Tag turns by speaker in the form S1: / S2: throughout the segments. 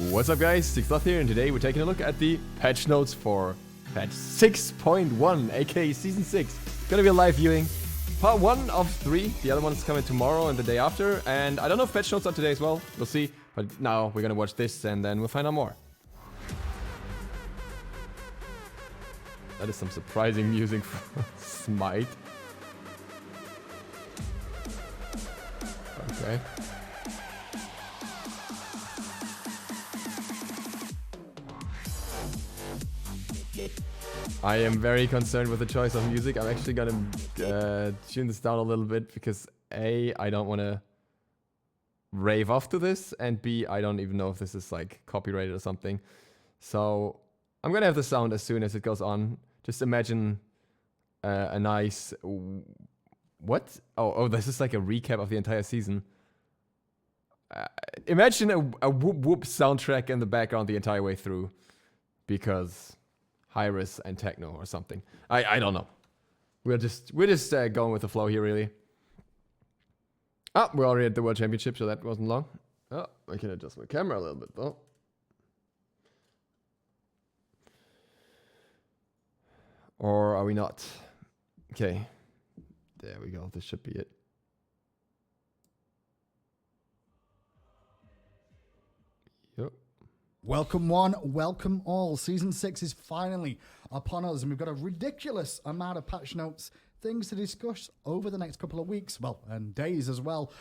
S1: What's up guys, DukeSloth here, and today we're taking a look at the patch notes for patch 6.1, aka Season 6. Gonna be a live viewing. Part 1 of 3, the other one's coming tomorrow and the day after, and I don't know if patch notes are today as well, we'll see. But now we're gonna watch this and then we'll find out more. That is some surprising music from SMITE. Okay. I am very concerned with the choice of music. I'm actually gonna tune this down a little bit because A, I don't want to rave off to this, and B, I don't even know if this is like copyrighted or something. So I'm gonna have the sound as soon as it goes on. Just imagine a nice what? Oh, this is like a recap of the entire season. Imagine a whoop whoop soundtrack in the background the entire way through, because Hyris and techno or something. I don't know. We're just going with the flow here, really. We're already at the World Championship, so that wasn't long. I can adjust my camera a little bit though. Or are we not? Okay. There we go. This should be it. Yep.
S2: Welcome one, welcome all. Season 6 is finally upon us, and we've got a ridiculous amount of patch notes, things to discuss over the next couple of weeks, well, and days as well.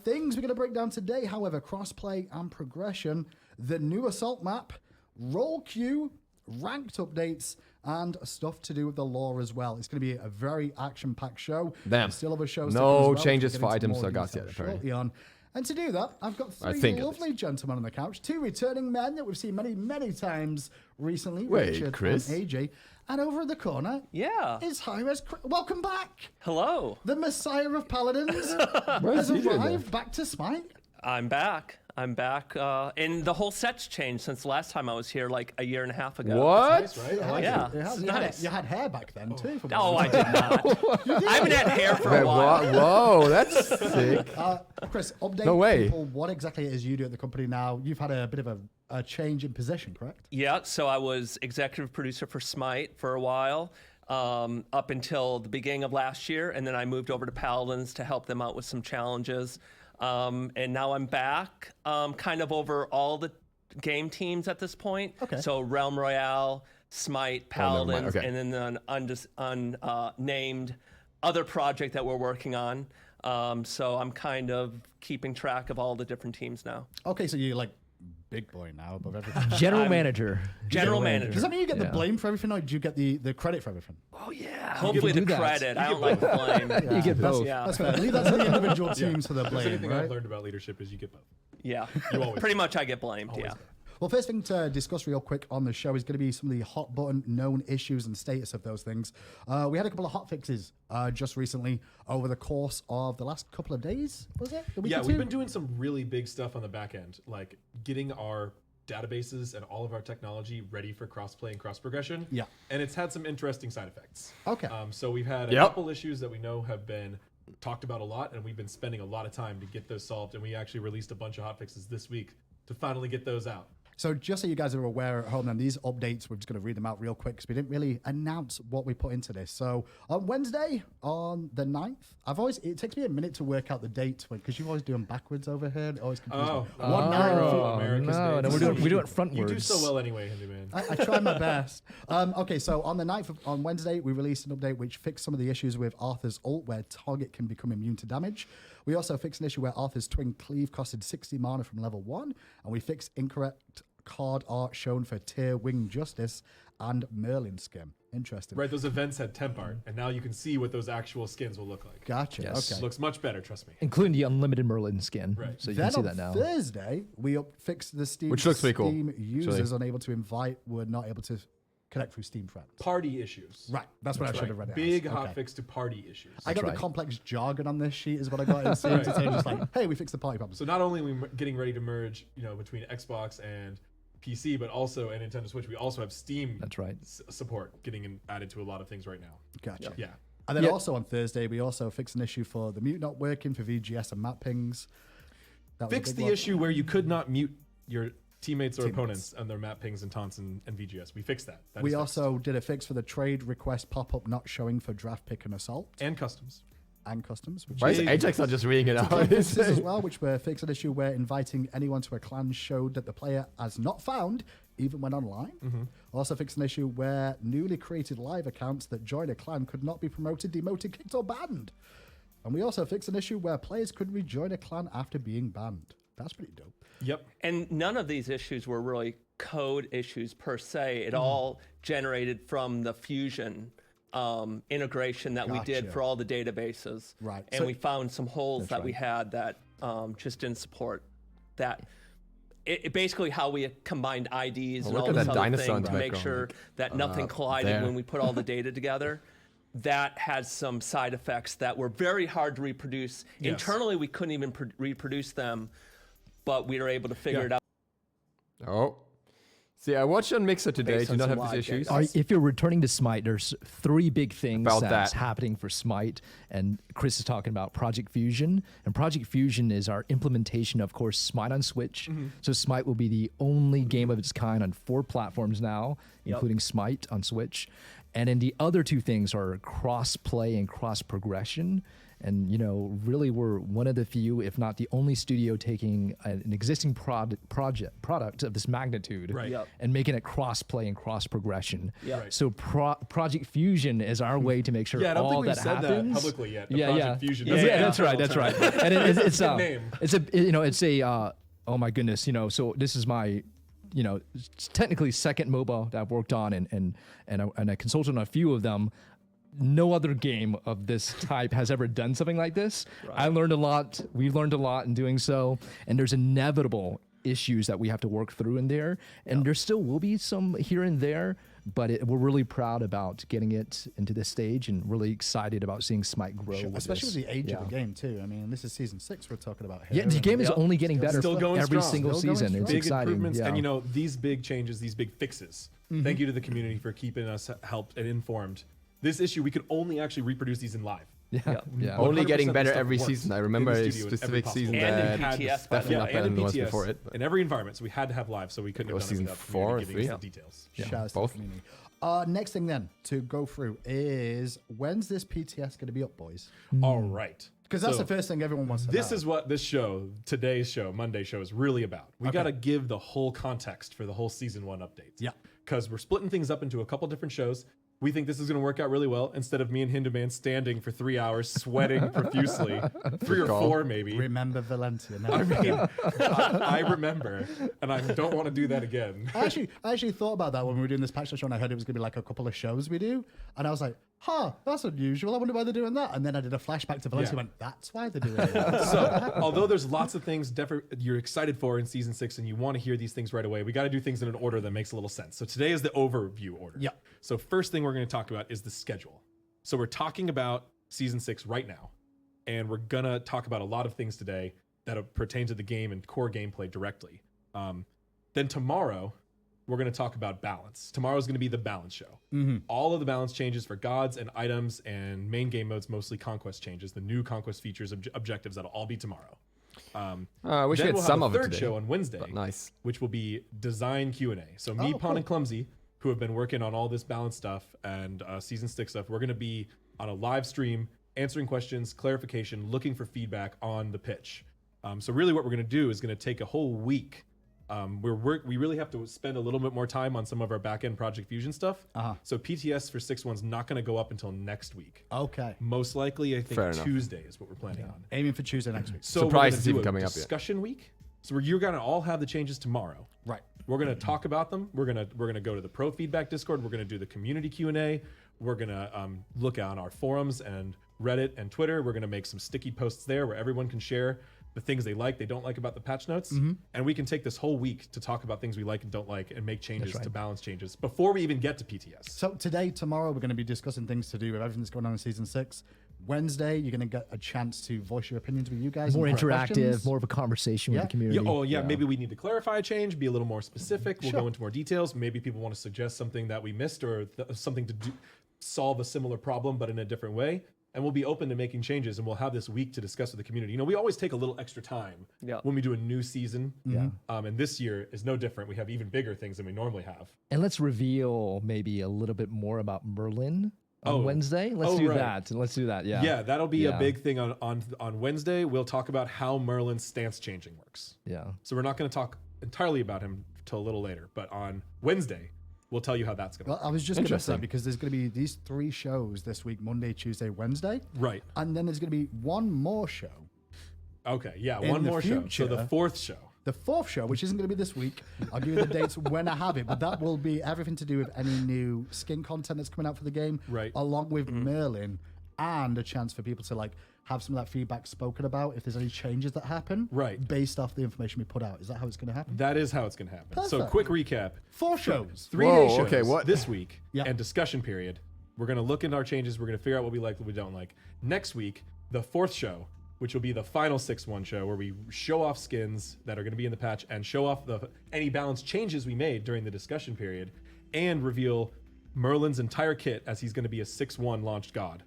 S2: Things we're going to break down today, however, crossplay and progression, the new assault map, role queue, ranked updates, and stuff to do with the lore as well. It's going to be a very action-packed show.
S1: Damn.
S2: Still other shows.
S1: No changes for items or gas yet, apparently.
S2: And to do that, I've got three lovely gentlemen on the couch, two returning men that we've seen many, many times recently.
S1: Wait,
S2: Richard
S1: Chris?
S2: and AJ. And over in the corner is Hyris. Welcome back.
S3: Hello.
S2: The Messiah of Paladins has arrived back to Smite.
S3: I'm back. And the whole set's changed since the last time I was here, like a year and a half ago.
S1: What?
S2: That's nice, right?
S3: Yeah.
S2: It's nice. You had hair back then, too.
S3: Oh, I did not. I haven't had hair for a while.
S1: Whoa, that's sick.
S2: Chris, update people what exactly it is you do at the company now. You've had a bit of a change in position, correct?
S3: Yeah, so I was executive producer for SMITE for a while, up until the beginning of last year, and then I moved over to Paladins to help them out with some challenges. And now I'm back, kind of over all the game teams at this point.
S2: Okay.
S3: So Realm Royale, SMITE, Paladins,
S1: okay.
S3: and then an unnamed other project that we're working on. So I'm kind of keeping track of all the different teams now.
S2: Okay, so you're like big boy now above everything.
S4: General manager.
S3: General manager.
S2: Does that mean you get the blame for everything, or do you get the credit for everything?
S3: Oh, yeah. Hopefully the credit. I don't like the blame.
S4: You get both.
S3: Yeah.
S2: That's fair. Leave that to the individual teams for the
S5: If
S2: blame,
S5: there's anything
S2: right?
S5: I've learned about leadership is you get both.
S3: Yeah.
S5: You always
S3: Pretty much I get blamed,
S5: Always
S3: yeah.
S5: do.
S2: Well, first thing to discuss real quick on the show is going to be some of the hot button known issues and status of those things. We had a couple of hot fixes just recently over the course of the last couple of days, was it?
S5: Yeah, we've been doing some really big stuff on the back end, like getting our databases and all of our technology ready for crossplay and cross progression.
S2: Yeah.
S5: And it's had some interesting side effects.
S2: Okay.
S5: So we've had a couple issues that we know have been talked about a lot, and we've been spending a lot of time to get those solved. And we actually released a bunch of hotfixes this week to finally get those out.
S2: So just so you guys are aware at home, then these updates, we're just going to read them out real quick because we didn't really announce what we put into this. So on Wednesday, on the 9th, it takes me a minute to work out the date because you always do them backwards over here. It always confuses me.
S5: America's
S4: No, we do it frontwards.
S5: You do so well anyway, Hindi man.
S2: I try my best. Okay, so on the 9th, on Wednesday, we released an update which fixed some of the issues with Arthur's ult, where target can become immune to damage. We also fixed an issue where Arthur's twin cleave costed 60 mana from level 1, and we fixed incorrect card art shown for Tier Wing Justice and Merlin skin. Interesting.
S5: Right, those events had temp art, and now you can see what those actual skins will look like.
S2: Gotcha.
S4: Yes.
S2: Okay.
S5: Looks much better, trust me.
S4: Including the unlimited Merlin skin.
S5: Right.
S4: So you
S2: Then
S4: can see
S2: on
S4: that now.
S2: Thursday, we fixed the Steam,
S1: Which looks pretty cool,
S2: Steam users
S1: actually.
S2: unable to invite were not able to connect through Steam Friends.
S5: Party issues.
S2: Right, that's what I should have read it
S5: Big
S2: as.
S5: hot
S2: Okay.
S5: fix to party issues.
S2: I got
S4: right.
S2: the complex jargon on this sheet is what I got in Steam to say just like, hey, we fixed the party problem.
S5: So not only are we getting ready to merge, between Xbox and PC, but also and Nintendo Switch, we also have Steam.
S4: That's right.
S5: Support getting added to a lot of things right now.
S2: Gotcha.
S5: Yeah.
S2: And then also on Thursday, we also fixed an issue for the mute not working for VGS and map pings. That was a
S5: Fix
S2: big
S5: the
S2: one.
S5: issue where you could not mute your teammates or opponents and their map pings and taunts and VGS. We fixed that. That
S2: We
S5: is fixed.
S2: also did a fix for the trade request pop-up not showing for draft pick and assault
S5: and customs.
S2: and customs. Which
S1: Why is
S2: is
S1: Ajax not just reading it out?
S2: fixes as well, which were fixed an issue where inviting anyone to a clan showed that the player has not found even when online. Also fixed an issue where newly created live accounts that join a clan could not be promoted, demoted, kicked, or banned. And we also fixed an issue where players could rejoin a clan after being banned. That's pretty dope.
S5: Yep.
S3: And none of these issues were really code issues per se. It all generated from the Fusion integration that we did
S2: Gotcha.
S3: for all the databases.
S2: Right.
S3: And
S2: So-
S3: we found some holes
S2: That's
S3: that we
S2: right.
S3: had that just didn't support that. It basically how we combined IDs and
S1: look
S3: all
S1: at
S3: this
S1: that
S3: other
S1: dinosaur
S3: thing
S1: in
S3: to
S1: the
S3: make
S1: background,
S3: sure that nothing collided
S1: there.
S3: when we put all the data together. That had some side effects that were very hard to reproduce.
S5: Yes.
S3: Internally, we couldn't even reproduce them, but we were able to figure it out.
S1: Oh. See, I watched on Mixer today.
S3: Based
S1: Do
S3: on
S1: not
S3: some
S1: have these
S3: live
S1: issues.
S3: data.
S4: If you're returning to SMITE, there's 3 big things
S1: About
S4: that's
S1: that.
S4: happening for SMITE. And Chris is talking about Project Fusion. And Project Fusion is our implementation of course, SMITE on Switch. So SMITE will be the only game of its kind on 4 platforms now, including SMITE on Switch. And then the other 2 things are cross-play and cross-progression. And, you know, really we're one of the few, if not the only studio taking an existing product of this magnitude
S5: Right.
S3: Yep.
S4: and making it cross-play and cross-progression.
S3: Yep. Right.
S4: So Project Fusion is our way to make sure
S5: Yeah, I don't
S4: all
S5: think we've
S4: that
S5: said
S4: happens.
S5: that publicly yet. The
S4: Yeah,
S5: Project
S4: yeah.
S5: Fusion.
S4: Yeah,
S5: That's an
S4: that's right.
S5: internal
S4: That's
S5: term.
S4: right. And it's
S5: Good name.
S4: it's a you know it's a oh my goodness, you know. So this is my it's technically second MOBA that I've worked on and I consulted on a few of them. No other game of this type has ever done something like this. I learned a lot. We learned a lot in doing so. And there's inevitable issues that we have to work through in there. And there still will be some here and there, but we're really proud about getting it into this stage and really excited about seeing SMITE grow.
S2: Sure,
S4: with
S2: especially
S4: this.
S2: with the age
S4: Yeah.
S2: of the game too. I mean, this is season 6 we're talking about here.
S4: Yeah, the
S2: and-
S4: game is
S3: Yep.
S4: only getting better
S5: Still going
S4: every
S5: strong.
S4: single
S2: Still going
S4: season.
S2: strong.
S4: It's
S5: Big
S4: exciting.
S5: improvements,
S4: Yeah.
S5: and you know these big changes, these big fixes. Thank you to the community for keeping us helped and informed. This issue we could only actually reproduce these in live.
S4: yeah.
S3: Yep.
S4: Yeah.
S1: Only
S5: 100%
S1: getting
S5: the
S1: better
S5: stuff
S1: every
S5: works
S1: season. I
S5: in the
S1: remember a
S5: studio in every
S1: specific
S5: possible
S1: season
S5: way.
S3: And in
S1: that
S3: PTS,
S1: definitely
S3: by the way.
S1: not better than
S5: in
S1: it was
S5: PTS,
S1: before it.
S5: in every environment, so we had to have live, so we couldn't
S1: It
S5: have
S1: was
S5: done it
S1: season
S5: without the
S1: 4 or
S5: community giving us
S1: 3?
S5: the details.
S2: Shout out to the
S1: Both.
S2: community. Next thing then to go through is when's this PTS going to be up, boys?
S5: All right,
S2: Because that's
S5: So,
S2: the first thing everyone wants to
S5: This
S2: know.
S5: is what this show, today's show, Monday show, is really about. We got to give the whole context for the whole season 1 updates.
S2: Yeah.
S5: Because we're splitting things up into a couple different shows. We think this is going to work out really well. Instead of me and Hinduman standing for 3 hours, sweating profusely, 3 or 4 maybe.
S2: Remember Valentia.
S5: I mean, I remember, and I don't want to do that again.
S2: I actually thought about that when we were doing this patch show, and I heard it was going to be like a couple of shows we do, and I was like, "Huh, that's unusual. I wonder why they're doing that." And then I did a flashback to Valencia,
S5: Yeah.
S2: and went, "That's why they're doing it."
S5: So, although there's lots of things you're excited for in season 6, and you want to hear these things right away, we got to do things in an order that makes a little sense. So today is the overview order.
S2: Yeah.
S5: So first thing we're going to talk about is the schedule. So we're talking about season 6 right now, and we're gonna talk about a lot of things today that pertain to the game and core gameplay directly. Then tomorrow, we're going to talk about balance. Tomorrow's going to be the balance show. All of the balance changes for gods and items and main game modes, mostly conquest changes, the new conquest features, objectives, that'll all be tomorrow.
S1: I wish we
S5: Then
S1: had
S5: we'll
S1: some
S5: have
S1: of
S5: a
S1: it
S5: third
S1: today.
S5: show on Wednesday,
S1: But nice.
S5: which will be design Q&A. So me,
S2: Oh,
S5: Pon,
S2: cool.
S5: and Clumsy, who have been working on all this balance stuff and season 6 stuff, we're going to be on a live stream, answering questions, clarification, looking for feedback on the pitch. So really what we're going to do is going to take a whole week. We really have to spend a little bit more time on some of our back-end Project Fusion stuff. So PTS for 6.1's not going to go up until next week.
S2: Okay,
S5: Most likely, I think
S1: Fair enough.
S5: Tuesday is what we're planning on.
S2: aiming for Tuesday next week.
S5: So
S1: Surprised
S5: we're
S1: it's
S5: gonna
S1: even
S5: do a
S1: coming up yet.
S5: discussion week. So you're gonna all have the changes tomorrow.
S2: Right.
S5: We're gonna talk about them. We're gonna go to the pro feedback Discord. We're gonna do the community Q&A. We're gonna look on our forums and Reddit and Twitter. We're gonna make some sticky posts there where everyone can share the things they like, they don't like about the patch notes, and we can take this whole week to talk about things we like and don't like and make changes to balance changes before we even get to PTS.
S2: So today, tomorrow, we're going to be discussing things to do with everything that's going on in season 6. Wednesday, you're going to get a chance to voice your opinions with you guys.
S4: More
S2: and put
S4: interactive,
S2: questions.
S4: more of a conversation
S2: Yeah.
S4: with the community.
S5: Maybe we need to clarify a change, be a little more specific. We'll
S2: Sure.
S5: go into more details. Maybe people want to suggest something that we missed or something to solve a similar problem, but in a different way. and we'll be open to making changes, and we'll have this week to discuss with the community. You know, we always take a little extra time
S3: Yeah.
S5: when we do a new season.
S4: Yeah.
S5: And this year is no different. We have even bigger things than we normally have.
S4: And let's reveal maybe a little bit more about Merlin on
S5: Oh.
S4: Wednesday. Let's
S5: Oh,
S4: do
S5: right.
S4: that. Let's do that. Yeah.
S5: Yeah, that'll be
S4: Yeah.
S5: a big thing on Wednesday. We'll talk about how Merlin's stance changing works.
S4: Yeah.
S5: So we're not going to talk entirely about him till a little later, but on Wednesday, we'll tell you how that's going to
S2: Well, I was just going to say,
S1: Interesting.
S2: because there's going to be these 3 shows this week, Monday, Tuesday, Wednesday.
S5: Right.
S2: And then there's going to be one more show.
S5: Okay, yeah,
S2: In
S5: one
S2: the
S5: more show. So the
S2: future-
S5: 4th show.
S2: The 4th show, which isn't going to be this week, I'll give you the dates when I have it, but that will be everything to do with any new skin content that's coming out for the game,
S5: Right.
S2: along with Merlin, and a chance for people to like have some of that feedback spoken about if there's any changes that happen,
S5: Right.
S2: based off the information we put out. Is that how it's going to happen?
S5: That is how it's going to happen. So
S2: Perfect.
S5: quick recap.
S2: 4 shows.
S5: 3-day
S1: Whoa,
S5: shows
S1: okay, what?
S5: this week
S2: Yeah.
S5: and discussion period. We're going to look into our changes. We're going to figure out what we like, what we don't like. Next week, the 4th show, which will be the final 6-1 show, where we show off skins that are going to be in the patch and show off any balance changes we made during the discussion period, and reveal Merlin's entire kit, as he's going to be a 6-1 launched god.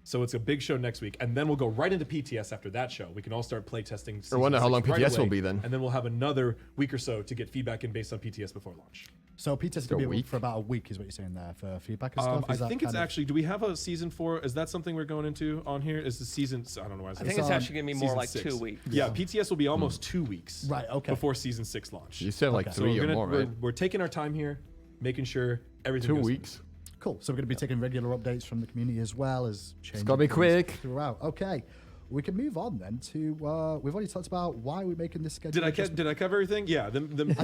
S5: So it's a big show next week, and then we'll go right into PTS after that show. We can all start playtesting.
S1: I wonder how long
S5: season 6
S1: PTS will
S5: away,
S1: be then.
S5: and then we'll have another week or so to get feedback in based on PTS before launch.
S2: So PTS is going to be
S1: week?
S2: for about a week, is what you're saying there, for feedback and stuff?
S5: I
S2: Is that
S5: think it's
S2: kind of-
S5: actually. Do we have a season 4? Is that something we're going into on here? Is the season? I don't know why I said
S3: I think
S2: It's
S3: it's
S2: on
S3: actually going to be more
S5: season
S3: like
S5: 6.
S3: 2 weeks.
S5: Yeah, PTS will be almost 2 weeks.
S2: Right, okay.
S5: Before season 6 launch.
S1: You still have like
S2: Okay.
S5: So
S1: 3
S5: we're,
S1: or
S5: gonna,
S1: more, right?
S5: we're taking our time here, making sure everything.
S1: 2
S5: goes
S1: weeks.
S2: Cool. So we're going to be taking regular updates from the community as well as changing.
S1: gotta be
S2: things
S1: quick.
S2: throughout. Okay, we can move on then to. We've already talked about why we're making this schedule.
S5: Did I cover everything? Yeah.
S2: I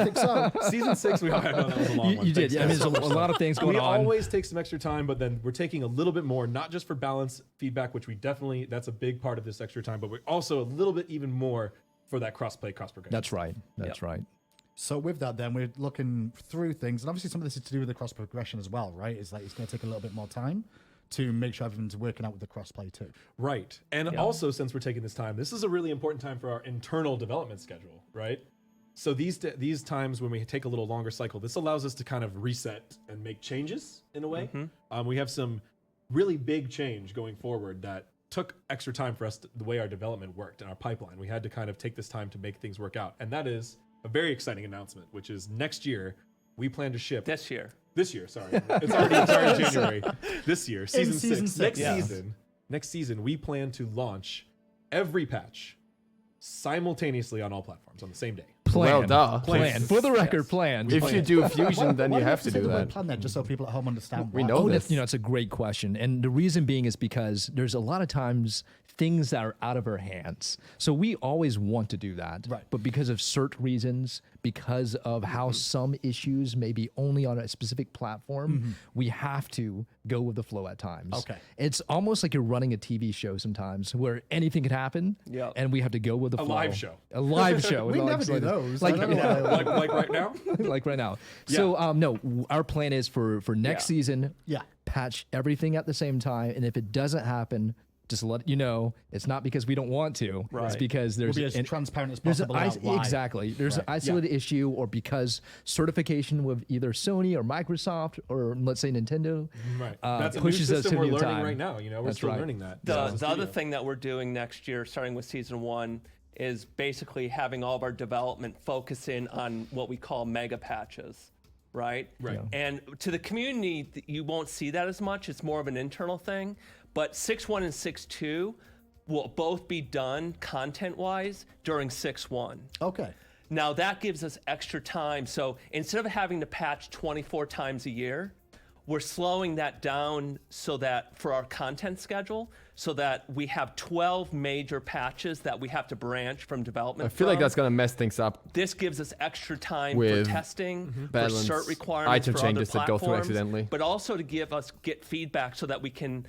S2: think so.
S5: Season 6. I know that was a long one.
S4: You did.
S5: Thanks,
S4: Yeah, I mean,
S5: guys.
S4: there's a lot of things going
S5: We
S4: on.
S5: always take some extra time, but then we're taking a little bit more, not just for balance feedback, which we definitely, that's a big part of this extra time, but we're also a little bit even more for that cross-play, cross-progression.
S4: That's right. That's right.
S2: So with that, then we're looking through things, and obviously some of this is to do with the cross progression as well, right? It's like it's going to take a little bit more time to make sure everyone's working out with the crossplay too.
S5: Right. And also, since we're taking this time, this is a really important time for our internal development schedule, right? So these times when we take a little longer cycle, this allows us to kind of reset and make changes in a way. We have some really big change going forward that took extra time for us, the way our development worked and our pipeline. We had to kind of take this time to make things work out. And that is a very exciting announcement, which is next year, we plan to ship...
S3: This year.
S5: This year, sorry. It's already January. This year, season
S2: season
S5: 6.
S2: six.
S5: Next season, we plan to launch every patch simultaneously on all platforms on the same day.
S1: Well,
S4: Plan.
S1: duh.
S4: Plan. For the record, plan.
S1: If you do fusion, then
S2: Why
S1: you
S2: do
S1: have to
S2: say
S1: do
S2: the word
S1: that.
S2: plan then, just so people at home understand.
S1: We
S2: why?
S1: know
S4: Oh,
S1: this.
S4: it's a great question. And the reason being is because there's a lot of times things that are out of our hands. So we always want to do that.
S2: Right.
S4: But because of certain reasons, because of how some issues may be only on a specific platform, we have to go with the flow at times.
S2: Okay.
S4: It's almost like you're running a TV show sometimes where anything could happen.
S3: Yep.
S4: And we have to go with the
S5: A
S4: flow.
S5: live show.
S4: A live show.
S2: We
S4: Like-
S2: never do those.
S4: Like,
S2: I don't know why.
S5: like right now?
S4: like right now. So no, our plan is for next
S3: Yeah.
S4: season,
S2: Yeah.
S4: patch everything at the same time, and if it doesn't happen, just let you know it's not because we don't want to. It's
S3: Right.
S4: because
S2: We'll
S4: there's
S2: be as
S4: an-
S2: transparent as
S4: there's an
S2: possible about why.
S4: exactly. There's an
S2: Right.
S4: isolated issue, or because certification with either Sony or Microsoft or let's say Nintendo
S5: Right.
S4: pushes
S5: That's a new
S4: us to
S5: system
S4: a
S5: we're
S4: new
S5: learning
S4: time.
S5: right now. You know, we're
S4: That's
S5: still
S4: right.
S5: learning that.
S3: The
S5: as a
S3: other
S5: studio.
S3: thing that we're doing next year, starting with season 1, is basically having all of our development focus in on what we call mega patches, right?
S5: Right. Yeah.
S3: And to the community, you won't see that as much. It's more of an internal thing. But 6.1 and 6.2 will both be done content-wise during 6.1.
S2: Okay.
S3: Now that gives us extra time. So instead of having to patch 24 times a year, we're slowing that down so that for our content schedule, so that we have 12 major patches that we have to branch from development.
S1: I feel like
S3: from.
S1: that's gonna mess things up.
S3: This gives us extra time
S1: With
S3: for testing, for
S1: balance,
S3: cert requirements,
S1: item
S3: for
S1: changes
S3: other
S1: that go through
S3: platforms,
S1: accidentally.
S3: but also to get feedback so that we can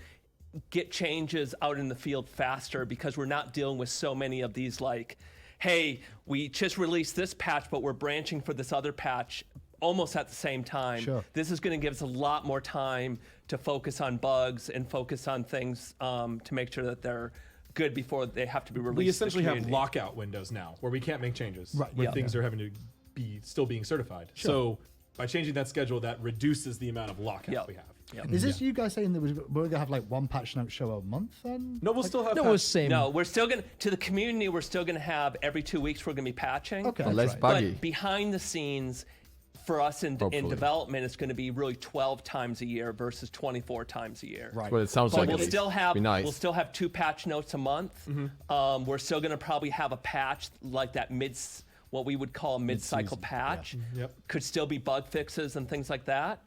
S3: get changes out in the field faster, because we're not dealing with so many of these like, hey, we just released this patch, but we're branching for this other patch almost at the same time.
S2: Sure.
S3: This is going to give us a lot more time to focus on bugs and focus on things to make sure that they're good before they have to be released.
S5: We
S3: to the
S5: essentially have
S3: community.
S5: lockout windows now where we can't make changes.
S2: Right,
S5: Where
S2: yeah.
S5: things are having to be still being certified. So by changing that schedule, that reduces the amount of lockout
S3: Yeah.
S5: we have.
S2: Is this you guys saying that we're going to have like one patch note show a month then?
S5: No, we'll still have.
S4: No,
S5: patch-
S4: it was same.
S3: No, we're still gonna to the community. We're still gonna have every 2 weeks. We're gonna be patching.
S2: Okay.
S1: Less buggy.
S3: But behind the scenes, for us in
S1: Hopefully.
S3: development, it's going to be really 12 times a year versus 24 times a year.
S2: Right.
S1: Well, it sounds
S3: But
S1: like
S3: we'll
S1: it.
S3: still have
S1: Be nice.
S3: we'll still have 2 patch notes a month. We're still going to probably have a patch like that what we would call a mid-cycle patch.
S5: Yep.
S3: Could still be bug fixes and things like that.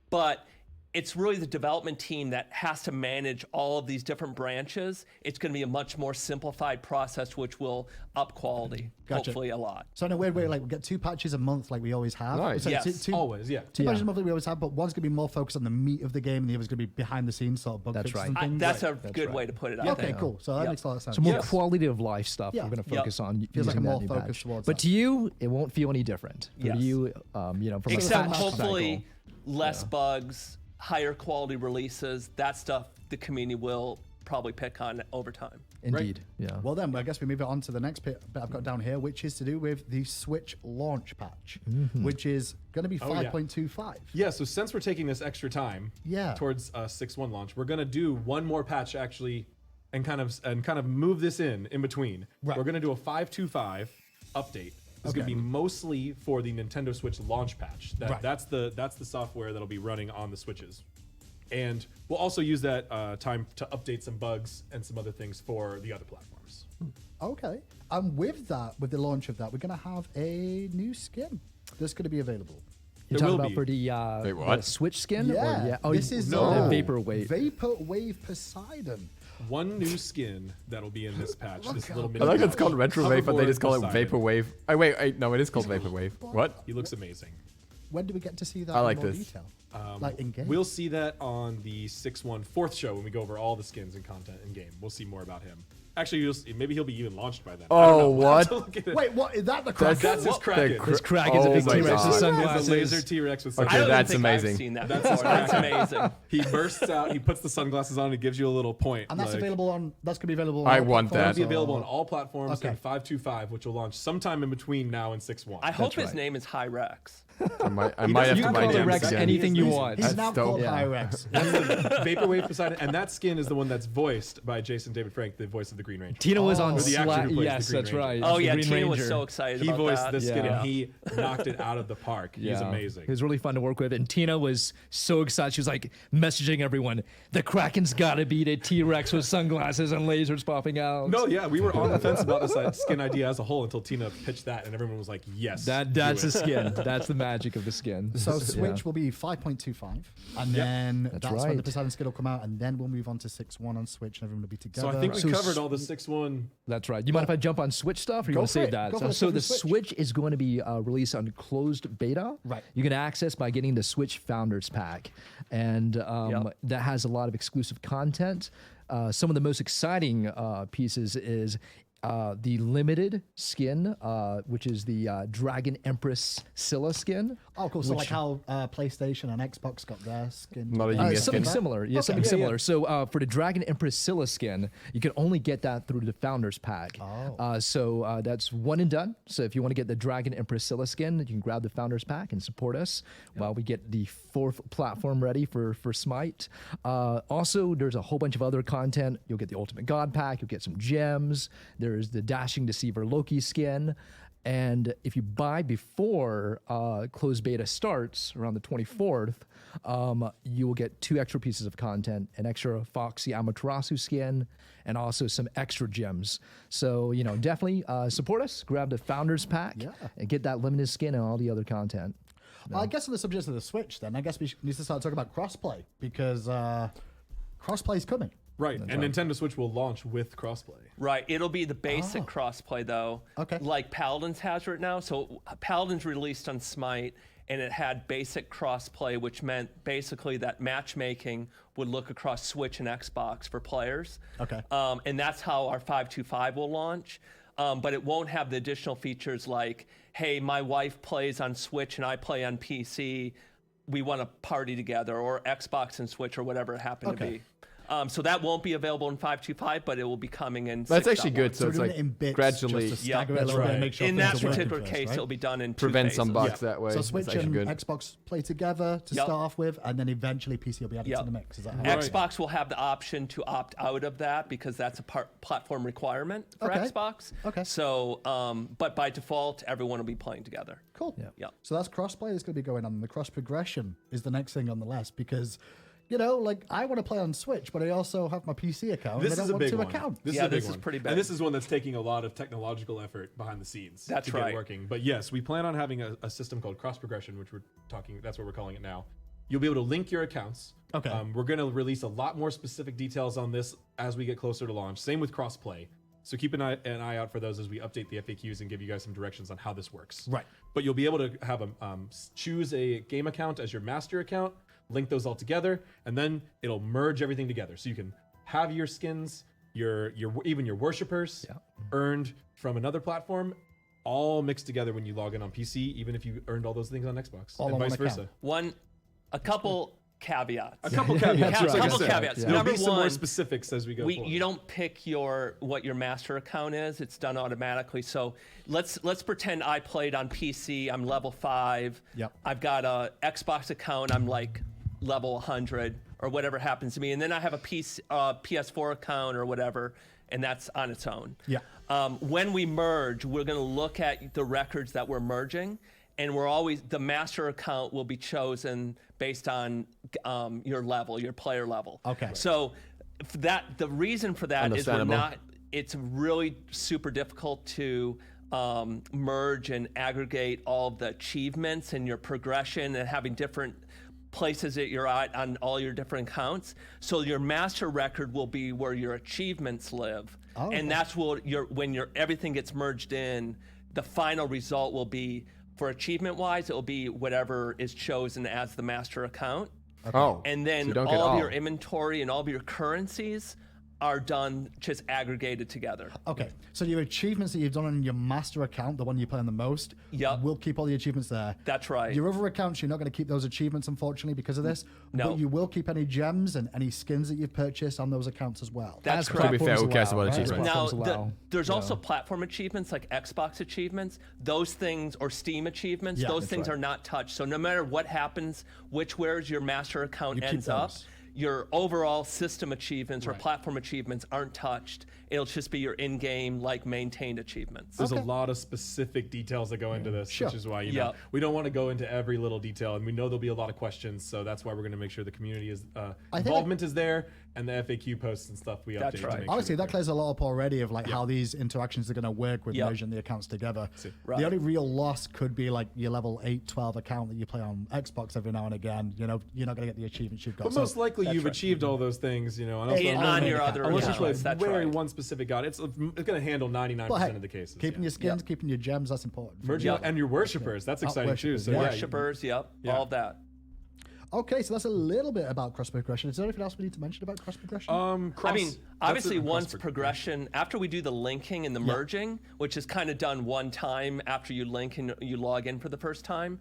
S3: But it's really the development team that has to manage all of these different branches. It's going to be a much more simplified process, which will up quality,
S2: Gotcha.
S3: hopefully a lot.
S2: So in a weird way, like we get 2 patches a month like we always have.
S1: Nice.
S2: So
S3: Yes.
S5: Always, yeah.
S2: 2 patches a month like we always have, but one's going to be more focused on the meat of the game and the other's going to be behind the scenes sort of bug
S4: That's
S2: fixes
S4: right.
S2: and things.
S3: That's a
S4: That's
S3: good
S4: right.
S3: way to put it.
S2: Yeah,
S3: I
S2: okay,
S3: think.
S2: cool. So that
S3: Yep.
S2: makes a lot of sense.
S4: So more
S3: Yes.
S4: quality of life stuff.
S2: Yeah.
S4: We're going to
S3: Yep.
S4: focus on
S2: Feels like
S4: using
S2: a
S4: that
S2: more
S4: new
S2: focus
S4: patch.
S2: towards
S4: But
S2: that.
S4: to you, it won't feel any different.
S3: Yes.
S4: To you, from
S3: Except
S4: a patch
S3: hopefully
S4: cycle.
S3: less bugs, higher quality releases. That stuff the community will probably pick on over time.
S4: Indeed. Yeah.
S2: Well then, I guess we move it on to the next bit I've got down here, which is to do with the Switch launch patch, which is going to be
S5: Oh, yeah.
S2: 5.25.
S5: Yeah, so since we're taking this extra time
S2: Yeah.
S5: towards 6.1 launch, we're gonna do one more patch actually, and kind of move this in between.
S2: Right.
S5: We're gonna do a 5.25 update. It's gonna
S2: Okay.
S5: be mostly for the Nintendo Switch launch patch.
S2: Right.
S5: That's the software that'll be running on the Switches, and we'll also use that time to update some bugs and some other things for the other platforms.
S2: Okay. And with that, with the launch of that, we're going to have a new skin that's going to be available.
S4: You're
S5: There
S4: talking
S5: will
S4: about
S5: be.
S4: for
S1: Wait,
S4: the
S1: what?
S4: Switch skin?
S2: Yeah.
S4: Or, yeah. Oh,
S2: this is
S4: no,
S5: No.
S4: Vapor Wave.
S2: Vapor Wave Poseidon.
S5: One new skin that'll be in this patch. This little
S1: I
S5: mini
S1: like it's
S5: patch.
S1: called Retro Wave, but they
S5: Hoverboard
S1: just call it
S5: Poseidon.
S1: Vapor Wave. Oh, wait, no, it is called Vapor Wave. What?
S5: He looks amazing.
S2: When do we get to see that
S1: I like
S2: in more
S1: this.
S2: detail? Like in game?
S5: We'll see that on the 6.1 fourth show when we go over all the skins and content in game. We'll see more about him. Actually, maybe he'll be even launched by then. I don't
S1: Oh,
S5: know. We'll have
S1: what?
S5: to look at it.
S2: Wait, what? Is that the Kraken?
S5: That's his Kraken.
S4: His Kraken's a
S1: Oh
S4: big
S1: my
S4: T-Rex
S1: God.
S4: with
S5: It's
S4: sunglasses.
S5: a laser T-Rex with
S1: Okay,
S3: I don't even
S1: that's
S3: think
S1: amazing.
S3: I've seen that
S5: That's
S3: before. That's amazing.
S5: He bursts out. He puts the sunglasses on. and gives you a little point.
S2: And that's
S5: like-
S2: available on. That's gonna be available. On
S1: I
S2: all
S1: want
S2: platforms,
S1: that.
S5: It'll be available
S2: or-
S5: on all platforms
S2: Okay.
S5: in 5.25, which will launch sometime in between now and 6.1.
S3: I hope his
S4: right.
S3: name is High Rex.
S1: I might
S5: doesn't
S1: have
S4: You
S1: to
S4: can
S1: buy
S4: call the
S1: names
S4: Rex
S1: again.
S4: anything you
S5: He's-
S4: want.
S2: He's
S1: That's
S2: now
S1: dope.
S2: called
S4: Yeah.
S2: Pyrex.
S5: That's the Vaporwave Poseidon, and that skin is the one that's voiced by Jason David Frank, the voice of the Green Ranger.
S4: Tina was on
S5: Or the actor who plays the
S4: Yes,
S5: Green
S4: that's
S5: Ranger.
S4: right.
S3: Oh
S4: The
S3: yeah,
S4: Green
S3: Tina was
S4: Ranger.
S3: so excited
S5: He
S3: about
S5: voiced
S3: that.
S5: this skin,
S4: Yeah.
S5: and he knocked it out of the park. He's amazing.
S4: He was really fun to work with. And Tina was so excited. She was like messaging everyone, the Kraken's got to beat a T-Rex with sunglasses and lasers popping out.
S5: No, yeah, we were on the fence about this skin idea as a whole until Tina pitched that, and everyone was like, "Yes,
S4: That's
S5: do
S4: the
S5: it."
S4: skin. That's the magic of the skin.
S2: So
S4: Yeah.
S2: Switch will be 5.25, and then that's when the
S4: right.
S2: Poseidon skin will come out, and then we'll move on to 6.1 on Switch, and everyone will be together.
S5: So I think we
S4: So
S5: covered all the 6.1.
S4: That's right. You mind if I jump on Switch stuff, or you
S2: Go
S4: want to
S2: for
S4: save
S2: it.
S4: that?
S2: Go for it.
S4: So
S2: Go for
S4: the
S2: Switch.
S4: Switch is going to be released on closed beta.
S2: Right.
S4: You can access by getting the Switch Founders Pack, and
S3: Yep.
S4: that has a lot of exclusive content. Some of the most exciting pieces is the limited skin, which is the Dragon Empress Scylla skin.
S2: Oh, cool. So like how PlayStation and Xbox got their skin.
S1: Not a Yuya
S4: Something
S1: skin.
S4: similar. Yeah,
S2: Okay.
S4: something
S2: Yeah,
S4: similar. So for the Dragon Empress Scylla skin, you can only get that through the Founders Pack.
S2: Oh.
S4: So that's one and done. So if you want to get the Dragon Empress Scylla skin, you can grab the Founders Pack and support us while we get the fourth platform ready for Smite. Also, there's a whole bunch of other content. You'll get the Ultimate God Pack. You'll get some gems. There's the Dashing Deceiver Loki skin. And if you buy before closed beta starts around the 24th, you will get 2 extra pieces of content, an extra Foxy Amaterasu skin, and also some extra gems. So, definitely support us, grab the Founders Pack,
S2: Yeah.
S4: and get that limited skin and all the other content.
S2: I guess on the subject of the Switch, then I guess we need to start talking about crossplay because crossplay is coming.
S5: Right, and Nintendo Switch will launch with crossplay.
S3: Right, it'll be the basic crossplay though.
S2: Okay.
S3: Like Paladins has right now. So Paladins released on Smite, and it had basic crossplay, which meant basically that matchmaking would look across Switch and Xbox for players.
S2: Okay.
S3: And that's how our 5.25 will launch. But it won't have the additional features like, hey, my wife plays on Switch and I play on PC. We want to party together, or Xbox and Switch, or whatever it happened to
S2: Okay.
S3: be. So that won't be available in 5.25, but it will be coming in.
S1: That's actually
S3: 6.1.
S1: good. So
S2: we're
S1: it's
S2: doing
S1: like
S2: it in bits
S1: gradually
S2: just to stagger it a little bit and make sure
S3: In
S2: things
S3: that
S2: are working
S3: particular
S2: first,
S3: case,
S2: right?
S3: it'll be done in 2
S1: prevent some
S3: phases.
S1: bugs that way.
S2: So
S1: It's
S2: Switch
S1: actually
S2: and
S1: good.
S2: Xbox play together to
S3: Yep.
S2: start off with, and then eventually PC will be added to the mix. Is that how
S5: Right.
S3: Xbox will have the option to opt out of that because that's a platform requirement for
S2: Okay.
S3: Xbox.
S2: Okay.
S3: So, but by default, everyone will be playing together.
S2: Cool.
S3: Yep.
S2: So that's crossplay that's going to be going on. The cross progression is the next thing on the list because, you know, like I want to play on Switch, but I also have my PC account.
S5: This
S2: and I
S5: is
S2: don't
S5: a big
S2: want
S5: one.
S2: two accounts.
S5: This
S3: Yeah,
S5: is a big
S3: this is
S5: one.
S3: pretty big.
S5: And this is one that's taking a lot of technological effort behind the scenes
S3: That's
S5: to
S3: right.
S5: get working. But yes, we plan on having a system called cross progression, which we're talking. That's what we're calling it now. You'll be able to link your accounts.
S2: Okay.
S5: We're going to release a lot more specific details on this as we get closer to launch. Same with crossplay. So keep an eye out for those as we update the FAQs and give you guys some directions on how this works.
S2: Right.
S5: But you'll be able to have choose a game account as your master account, link those all together, and then it'll merge everything together. So you can have your skins, even your worshippers earned from another platform, all mixed together when you log in on PC, even if you earned all those things on Xbox,
S2: All
S5: and
S2: on one
S5: vice versa.
S2: account.
S3: A couple caveats.
S5: A couple caveats.
S3: A
S5: like I
S3: couple
S5: said.
S3: caveats.
S5: There'll
S3: Number
S5: be some more
S3: one,
S5: specifics as we go forward.
S3: You don't pick what your master account is. It's done automatically. So let's pretend I played on PC. I'm level 5.
S2: Yep.
S3: I've got a Xbox account. I'm like level 100 or whatever happens to me. And then I have a PS4 account or whatever, and that's on its own.
S2: Yeah.
S3: When we merge, we're going to look at the records that we're merging, and the master account will be chosen based on your level, your player level.
S2: Okay.
S3: So the reason for that is
S1: Understandable.
S3: it's really super difficult to merge and aggregate all of the achievements and your progression and having different places that you're at on all your different accounts. So your master record will be where your achievements live.
S2: Oh, okay.
S3: And that's when everything gets merged in, the final result will be, for achievement wise, it will be whatever is chosen as the master account.
S1: Oh,
S3: And
S1: so
S3: then
S1: you don't get
S3: all of your inventory and all of your currencies are done just aggregated together.
S2: Okay, so your achievements that you've done on your master account, the one you play on the most,
S3: Yep.
S2: we'll keep all the achievements there.
S3: That's right.
S2: Your other accounts, you're not going to keep those achievements, unfortunately, because of this.
S3: No.
S2: But you will keep any gems and any skins that you've purchased on those accounts as well.
S3: That's
S4: As
S3: correct.
S1: To be fair, who
S4: platforms
S1: cares
S4: allow,
S1: about
S4: right?
S1: achievements?
S3: Now,
S4: Platforms allow,
S3: there's
S4: you
S3: also
S4: know.
S3: platform achievements like Xbox achievements. Those things, or Steam achievements,
S2: Yeah,
S3: those
S2: that's
S3: things
S2: right.
S3: are not touched. So no matter what happens, where's your master account
S2: You keep
S3: ends up,
S2: those.
S3: your overall system achievements or platform achievements aren't touched. It'll just be your in-game, maintained achievements.
S5: There's a lot of specific details that go into this,
S2: Sure.
S5: which is why
S3: Yep.
S5: we don't want to go into every little detail, and we know there'll be a lot of questions, so that's why we're going to make sure the community is involvement is there, and the FAQ posts and stuff we
S3: That's
S5: update. To
S3: right.
S5: make sure
S2: Honestly,
S5: that
S2: that clears a lot up already of how these interactions are going to work with
S3: Yep.
S2: merging the accounts together.
S3: Right.
S2: The only real loss could be like your level 8, 12 account that you play on Xbox every now and again. You know, you're not going to get the achievements you've got.
S5: But
S2: So
S5: most likely you've achieved all those things, and also
S3: on your other
S5: unless you play
S3: accounts, that's
S5: very
S3: right.
S5: one specific god, it's going to handle 99%
S2: But hey,
S5: of the cases.
S2: keeping your skins, keeping your gems, that's important.
S5: merging and your worshippers, that's exciting too.
S2: worshippers,
S5: So
S2: yeah.
S5: yeah,
S3: Worshippers, yep,
S5: Yeah.
S3: all of that.
S2: Okay, so that's a little bit about cross progression. Is there anything else we need to mention about cross progression?
S3: Obviously, once progression, after we do the linking and the
S2: Yeah.
S3: merging, which is kind of done one time after you link and you log in for the first time,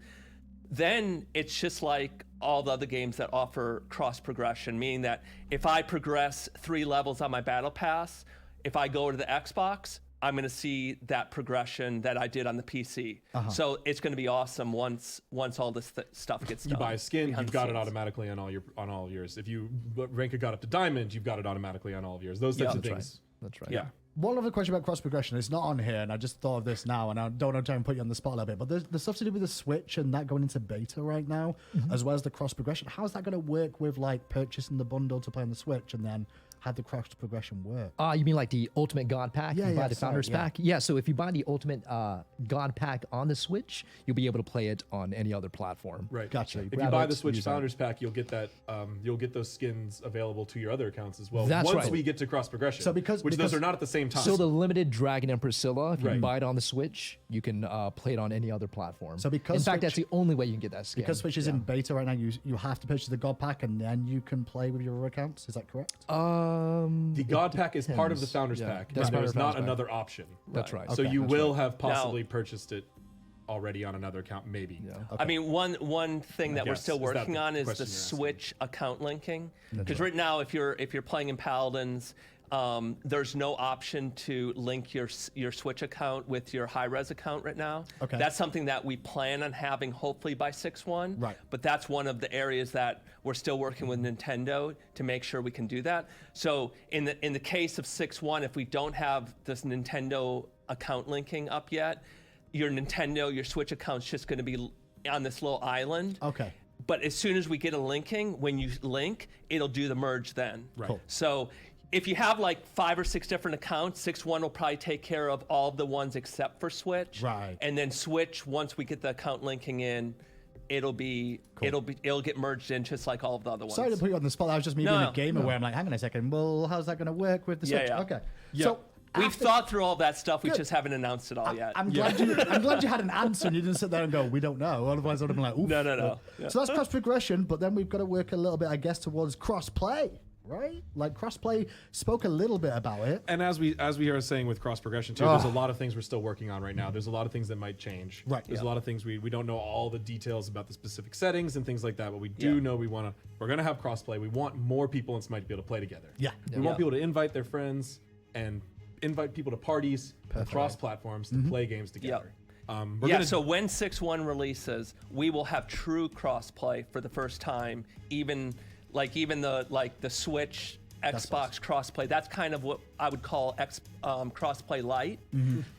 S3: then it's just like all the other games that offer cross progression, meaning that if I progress 3 levels on my battle pass, if I go to the Xbox, I'm going to see that progression that I did on the PC. So it's going to be awesome once all this stuff gets done.
S5: you buy a skin,
S3: behind
S5: you've
S3: the
S5: got it
S3: scenes.
S5: automatically on all of yours. If you rank a god up to diamond, you've got it automatically on all of yours. Those types of
S3: that's
S5: things.
S4: That's right.
S5: Yeah.
S2: One other question about cross progression. It's not on here, and I just thought of this now, and I don't want to try and put you on the spot a little bit, but there's the stuff to do with the Switch and that going into beta right now, as well as the cross progression. How's that going to work with purchasing the bundle to play on the Switch and then how the cross progression work?
S4: You mean like the Ultimate God Pack?
S2: Yeah,
S4: you buy
S2: yeah,
S4: the
S2: sorry,
S4: Founders
S2: yeah.
S4: Pack? Yeah, so if you buy the Ultimate God Pack on the Switch, you'll be able to play it on any other platform.
S5: Right.
S2: Gotcha.
S5: If you
S4: grab
S5: buy
S4: it,
S5: the Switch
S4: use that.
S5: Founders Pack, you'll get that. You'll get those skins available to your other accounts as well.
S4: That's
S5: once
S4: right.
S5: we get to cross progression.
S2: So because
S5: those are not at the same time.
S4: So the limited Dragon and Priscilla, if you
S5: Right.
S4: buy it on the Switch, you can play it on any other platform.
S2: So because
S4: in fact,
S2: Switch-
S4: that's the only way you can get that skin.
S2: Because Switch is in beta right now, you have to purchase the God Pack and then you can play with your other accounts. Is that correct?
S5: the God Pack is part of the
S4: depends.
S5: Founders
S4: Yeah,
S5: Pack,
S4: that's
S5: but
S4: part
S5: there's
S4: of the
S5: not
S4: Founders Pack.
S5: another option.
S4: That's right.
S5: So
S2: Okay,
S5: you
S2: that's
S5: will have possibly
S3: Now-
S5: purchased it already on another account, maybe.
S4: Yeah.
S3: I mean, one thing that we're
S5: guess.
S3: still
S5: Is that
S3: working
S5: the
S3: on is
S5: question
S3: the
S5: you're asking?
S3: Switch account linking. Because right now, if you're playing in Paladins, there's no option to link your Switch account with your high-res account right now.
S2: Okay.
S3: That's something that we plan on having hopefully by 6.1.
S2: Right.
S3: But that's one of the areas that we're still working with Nintendo to make sure we can do that. So in the case of 6.1, if we don't have this Nintendo account linking up yet, your Switch account's just going to be on this little island.
S2: Okay.
S3: But as soon as we get a linking, when you link, it'll do the merge then.
S5: Right.
S2: Cool.
S3: So if you have like 5 or 6 different accounts, 6.1 will probably take care of all of the ones except for Switch.
S2: Right.
S3: And then Switch, once we get the account linking in, it'll get merged in just like all of the other ones.
S2: Sorry to put you on the spot. I was just me
S3: No,
S2: being a
S3: no,
S2: gamer where I'm like, hang on a second. Well, how's that going to work with the
S3: Yeah,
S2: Switch?
S3: yeah.
S2: Okay.
S5: Yeah.
S2: So
S3: We've
S2: after-
S3: thought through all that stuff. We
S2: Good.
S3: just haven't announced it all yet.
S2: I'm glad you had an answer and you didn't sit there and go, we don't know. Otherwise, I would have been like, oof.
S3: No. Yeah.
S2: So that's cross progression, but then we've got to work a little bit, I guess, towards cross play, right? Like crossplay spoke a little bit about it.
S5: And as we are saying with cross progression too, there's a lot of things we're still working on right now. There's a lot of things that might change.
S2: Right.
S5: There's a lot of things we don't know all the details about the specific settings and things like that, but we
S3: Yeah.
S5: do know we're gonna have crossplay. We want more people in SMITE to be able to play together.
S2: Yeah.
S5: We want people to invite their friends and invite people to parties across platforms to play games together.
S3: So when 6.1 releases, we will have true crossplay for the first time. Even the Switch, Xbox crossplay. That's kind of what I would call crossplay light.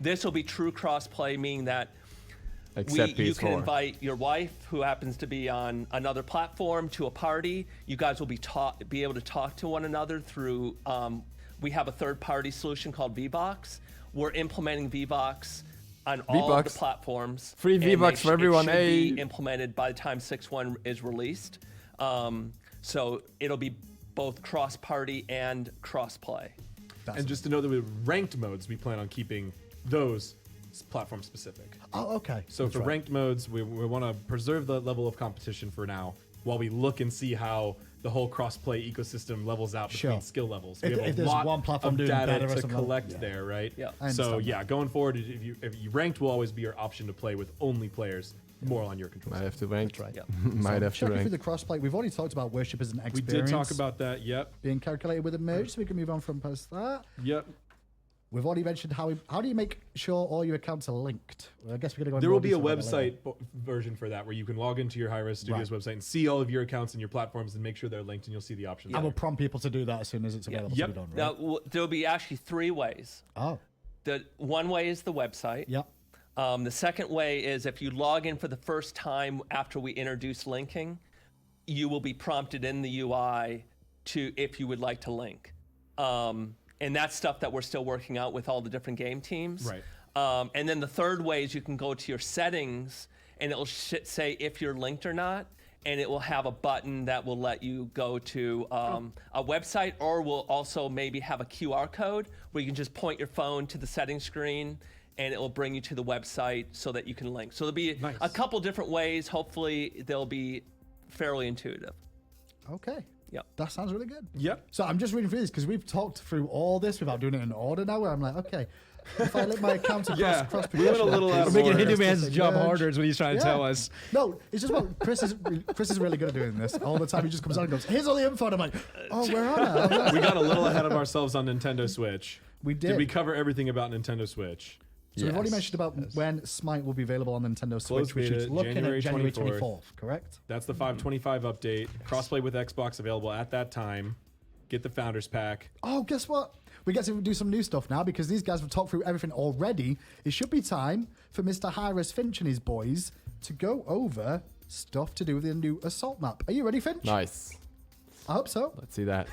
S3: This will be true crossplay, meaning that
S1: Except
S3: you can
S1: PS4.
S3: invite your wife, who happens to be on another platform, to a party. You guys will be able to talk to one another through. We have a third-party solution called VBox. We're implementing VBox on all of the
S1: VBox.
S3: platforms.
S1: Free
S3: and
S1: VBox for everyone,
S3: It should
S1: hey.
S3: be implemented by the time 6.1 is released. So it'll be both cross-party and cross-play.
S5: And just to know that with ranked modes, we plan on keeping those platform specific.
S2: Oh, okay.
S5: So
S2: That's
S5: for
S2: right.
S5: ranked modes, we want to preserve the level of competition for now while we look and see how the whole crossplay ecosystem levels out between
S2: Sure.
S5: skill levels.
S2: If-
S5: We have
S2: if
S5: a
S2: there's
S5: lot
S2: one platform
S5: of
S2: doing
S5: data
S2: better or
S5: to
S2: something,
S5: collect
S2: yeah.
S5: there, right?
S3: Yeah.
S2: I
S5: So
S2: understand
S5: yeah, going forward, if you ranked will always be your option to play with only players more on your control.
S1: Might have to rank.
S2: right.
S3: Yeah.
S1: Might have to
S2: Checking through
S1: rank.
S2: the crossplay, we've already talked about worship as an
S5: We
S2: experience.
S5: did talk about that. Yep.
S2: being calculated with a merge, so we can move on from past that.
S5: Yep.
S2: We've already mentioned how do you make sure all your accounts are linked? Well, I guess we're going to go into
S5: There
S2: more
S5: will be a
S2: detail about that later.
S5: website version for that where you can log into your Hi-Res Studios website and see all of your accounts and your platforms and make sure they're linked, and you'll see the options.
S2: I will
S5: there.
S2: prompt people to do that as soon as it's available
S5: Yep.
S2: to be done, right?
S3: Now, there'll be actually 3 ways.
S2: Oh,
S3: The one way is the website.
S2: yep.
S3: The second way is if you log in for the first time after we introduce linking, you will be prompted in the UI to if you would like to link. And that's stuff that we're still working out with all the different game teams.
S5: Right.
S3: And then the third way is you can go to your settings and it'll say if you're linked or not. And it will have a button that will let you go to a website, or will also maybe have a QR code where you can just point your phone to the settings screen and it will bring you to the website so that you can link. So there'll be
S5: Nice.
S3: a couple different ways. Hopefully they'll be fairly intuitive.
S2: Okay.
S3: Yep.
S2: That sounds really good.
S5: Yep.
S2: So I'm just reading through this because we've talked through all this without doing it in order now, where I'm like, okay, if I link my account across
S5: Yeah,
S2: cross
S5: we went a little out of
S4: We're making
S5: order.
S4: Hindu Man's job
S2: merge.
S4: harder is what he's trying to tell us.
S2: No, it's just about Chris is really good at doing this all the time. He just comes on and goes, "Here's all the info." And I'm like, "Oh, where am I?" I'm like,
S5: We got a little ahead of ourselves on Nintendo Switch.
S2: We
S5: Did
S2: did.
S5: we cover everything about Nintendo Switch?
S2: So we've already
S1: Yes.
S2: mentioned about when SMITE will be available on the Nintendo Switch, which
S5: beta,
S2: is looking
S5: January
S2: at January
S5: 24th.
S2: 24th, correct?
S5: That's the 525 update. Crossplay with Xbox available at that time. Get the Founders Pack.
S2: Oh, guess what? We get to do some new stuff now because these guys have talked through everything already. It should be time for Mr. Hi-Res Finch and his boys to go over stuff to do with the new Assault map. Are you ready, Finch?
S1: Nice.
S2: I hope so.
S1: Let's see that.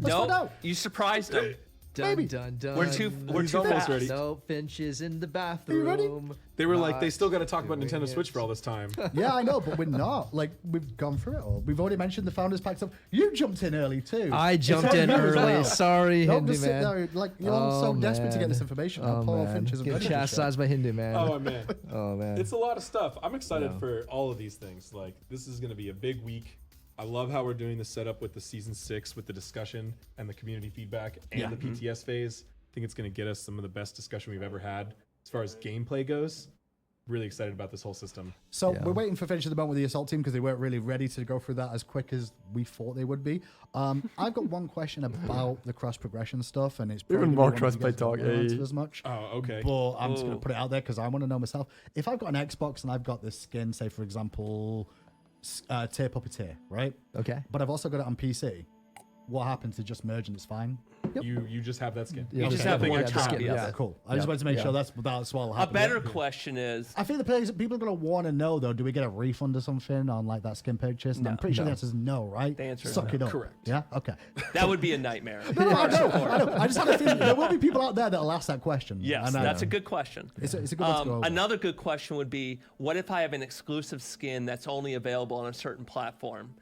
S2: Let's find out.
S3: You surprised them.
S2: Maybe.
S4: Dun, dun,
S3: We're
S4: dun.
S3: too
S5: almost
S3: fast.
S5: ready.
S4: No Finches in the
S2: you ready?
S4: bathroom.
S5: They were like, they
S4: Not
S5: still got to talk about
S4: doing
S5: Nintendo
S4: it.
S5: Switch for all this time.
S2: Yeah, I know, but we're not. Like, we've gone through it all. We've already mentioned the Founders Pack stuff. You jumped in early, too.
S4: I
S2: It's
S4: jumped
S2: on
S4: in
S2: you as
S4: early.
S2: well.
S4: Sorry,
S2: Don't
S4: Hindu
S2: just sit
S4: man.
S2: there. Like, you're all so desperate to get
S4: man.
S2: this information.
S4: Oh,
S2: Poor
S4: man.
S2: Finch isn't
S4: Get
S2: ready for shit.
S4: chastised by Hindu man.
S5: Oh man,
S4: Oh man.
S5: it's a lot of stuff. I'm excited
S4: Yeah.
S5: for all of these things. Like, this is going to be a big week. I love how we're doing the setup with the season 6 with the discussion and the community feedback and the PTS phase. I think it's going to get us some of the best discussion we've ever had as far as gameplay goes. really excited about this whole system.
S2: So we're waiting for finish at the moment with the assault team because they weren't really ready to go through that as quick as we thought they would be. I've got one question about the cross progression stuff, and it's probably
S1: Even more
S2: one that you
S1: crossplay
S2: guys don't
S1: talk,
S2: wanna answer
S1: eh?
S2: as much.
S5: Oh, okay.
S2: But I'm just going to put it out there because I want to know myself. If I've got an Xbox and I've got this skin, say for example, Tier Puppeteer, right?
S4: Okay.
S2: But I've also got it on PC. What happens? It just merge and it's fine.
S5: You just have that skin.
S4: Yeah,
S3: You just have
S5: nothing
S3: one
S5: extra.
S3: copy of
S4: Yeah.
S3: it.
S2: Cool. I just wanted to make sure that's what will
S3: A
S2: happen.
S3: better question is,
S2: I think the players, people are going to want to know though. Do we get a refund or something on like that skin purchase? And I'm pretty sure the answer is no, right?
S3: The answer is
S2: Suck
S3: no.
S2: it up.
S5: Correct.
S2: Yeah. Okay.
S3: that would be a nightmare.
S2: No, I know. I just have a feeling there will be people out there that'll ask that question.
S3: Yes,
S2: And,
S3: that's a good question.
S2: It's a good one to go over.
S3: Another good question would be, what if I have an exclusive skin that's only available on a certain platform?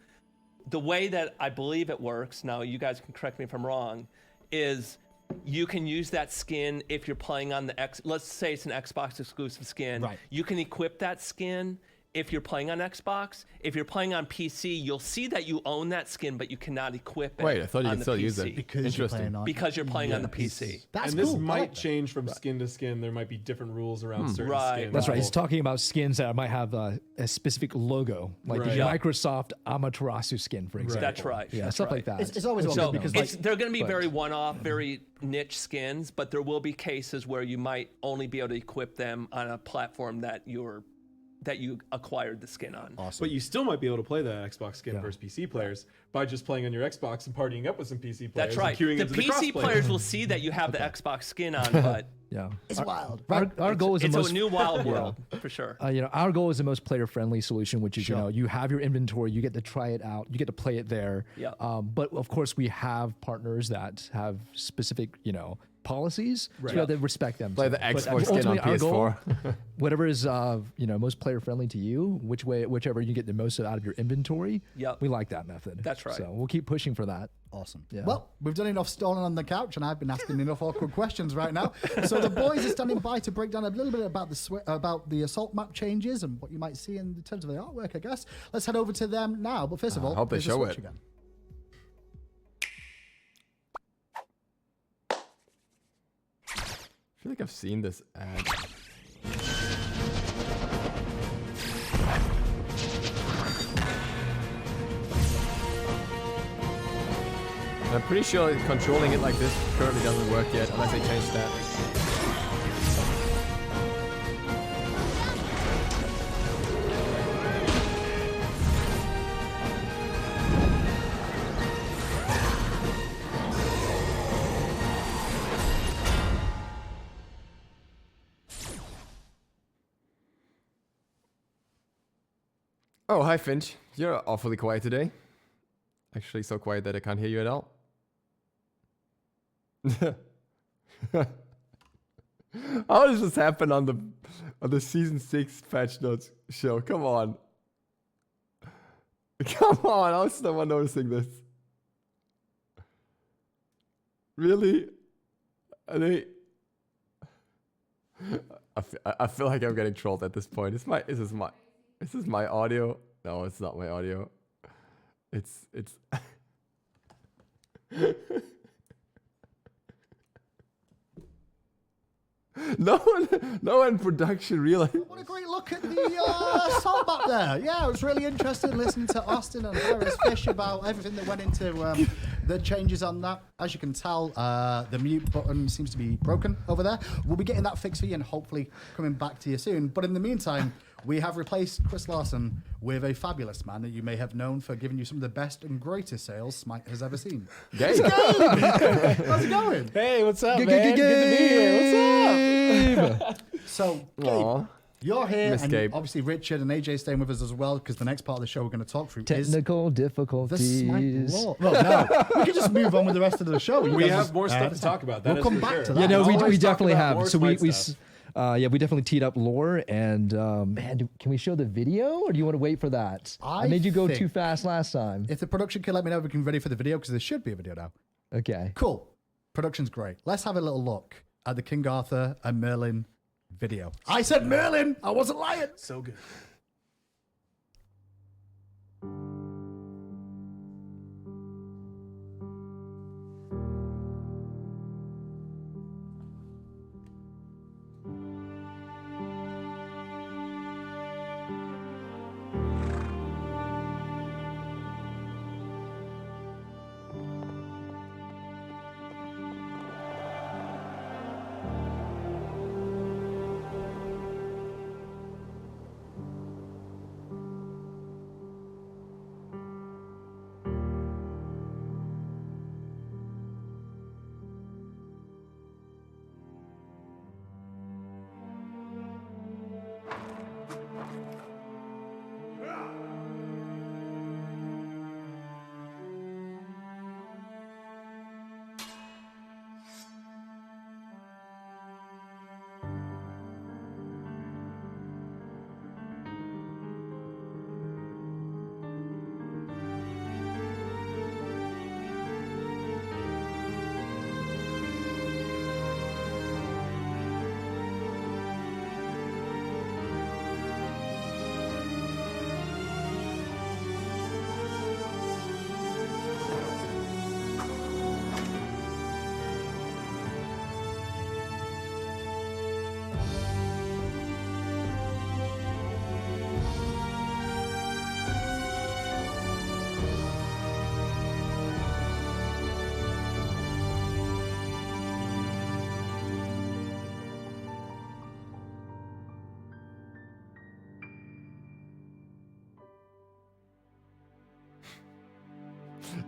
S3: The way that I believe it works, now you guys can correct me if I'm wrong, is you can use that skin if you're playing on the let's say it's an Xbox exclusive skin.
S2: Right.
S3: You can equip that skin if you're playing on Xbox. If you're playing on PC, you'll see that you own that skin, but you cannot equip it.
S1: Wait, I thought you
S3: on
S1: could
S3: the
S1: still
S3: PC.
S1: use it.
S2: because you're
S1: Interesting.
S2: playing on.
S3: Because you're playing on the PC.
S2: That's
S5: And this
S2: cool. I
S5: might
S2: like that.
S5: change from skin to skin. There might be different rules around certain
S3: Right.
S5: skins.
S4: That's right. He's
S5: Well,
S4: talking about skins that might have a specific logo, like the
S5: Right.
S3: Yeah.
S4: Microsoft Amaterasu skin, for example.
S3: That's right.
S4: Yeah,
S3: That's
S4: stuff
S3: right.
S4: like that.
S2: It's always
S3: So
S2: okay because
S3: it's,
S2: like,
S3: they're going to be
S4: but-
S3: very one-off, very niche skins, but there will be cases where you might only be able to equip them on a platform that you acquired the skin on.
S2: awesome.
S5: But you still might be able to play the Xbox skin versus PC players by just playing on your Xbox and partying up with some PC players.
S3: That's right.
S5: And queuing
S3: The
S5: into
S3: PC
S5: crossplay.
S3: players will see that you have the Xbox skin on, but
S4: Yeah.
S2: It's wild.
S4: Our goal is the
S3: it's
S4: most
S3: a new wild world for sure.
S4: our goal is the most player-friendly solution, which is
S2: Sure.
S4: you have your inventory, you get to try it out, you get to play it there.
S3: Yeah.
S4: But of course, we have partners that have specific policies, so we have to respect them.
S1: Play the
S4: But
S1: Xbox skin on
S4: ultimately, our goal,
S1: PS4.
S4: whatever is most player-friendly to you, whichever you get the most out of your inventory.
S3: Yep.
S4: We like that method.
S3: That's right.
S4: So we'll keep pushing for that.
S2: Awesome.
S4: Yeah.
S2: Well, we've done enough stalling on the couch, and I've been asking enough awkward questions right now. So the boys are standing by to break down a little bit about the assault map changes and what you might see in terms of the artwork, I guess. Let's head over to them now. But first of all,
S1: I hope they
S2: here's the
S1: show
S2: Switch
S1: it.
S2: again.
S1: I feel like I've seen this ad. I'm pretty sure controlling it like this currently doesn't work yet, unless they change that. Oh, hi Finch. You're awfully quiet today. Actually, so quiet that I can't hear you at all. How does this happen on the season 6 patch notes show? Come on. Come on, how is no one noticing this? Really? Are they... I feel like I'm getting trolled at this point. Is this my audio? No, it's not my audio. It's no one in production realized.
S2: What a great look at the assault map there. Yeah, I was really interested in listening to Austin and Iris Fish about everything that went into the changes on that. As you can tell, the mute button seems to be broken over there. We'll be getting that fixed for you and hopefully coming back to you soon. But in the meantime, we have replaced Chris Larson with a fabulous man that you may have known for giving you some of the best and greatest sales Smite has ever seen.
S1: Gabe.
S2: How's it going?
S6: Hey, what's up, man? Good to be here. What's up?
S2: So, Gabe,
S1: Aw.
S2: you're here,
S1: Miss
S2: and
S1: Gabe.
S2: obviously Richard and AJ staying with us as well, because the next part of the show we're going to talk through is
S4: Technical
S2: the
S4: difficulties.
S2: Smite lore. Well, no, we can just move on with the rest of the show. You
S5: We
S2: guys
S5: have
S2: just-
S5: more stuff to
S2: that's
S5: talk
S2: fine.
S5: about. That
S2: We'll
S5: is
S2: come
S5: for
S2: back
S5: sure.
S2: to that.
S4: Yeah, no, we
S5: Always talk
S4: definitely
S5: about
S4: have.
S5: more
S4: So
S5: Smite
S4: we
S5: stuff.
S4: we definitely teed up lore, and man, can we show the video, or do you want to wait for that? I made you go
S2: think-
S4: too fast last time.
S2: If the production can let me know if we can ready for the video, because there should be a video now.
S4: Okay.
S2: Cool. Production's great. Let's have a little look at the King Arthur and Merlin video. I said Merlin. I wasn't lying.
S5: So good.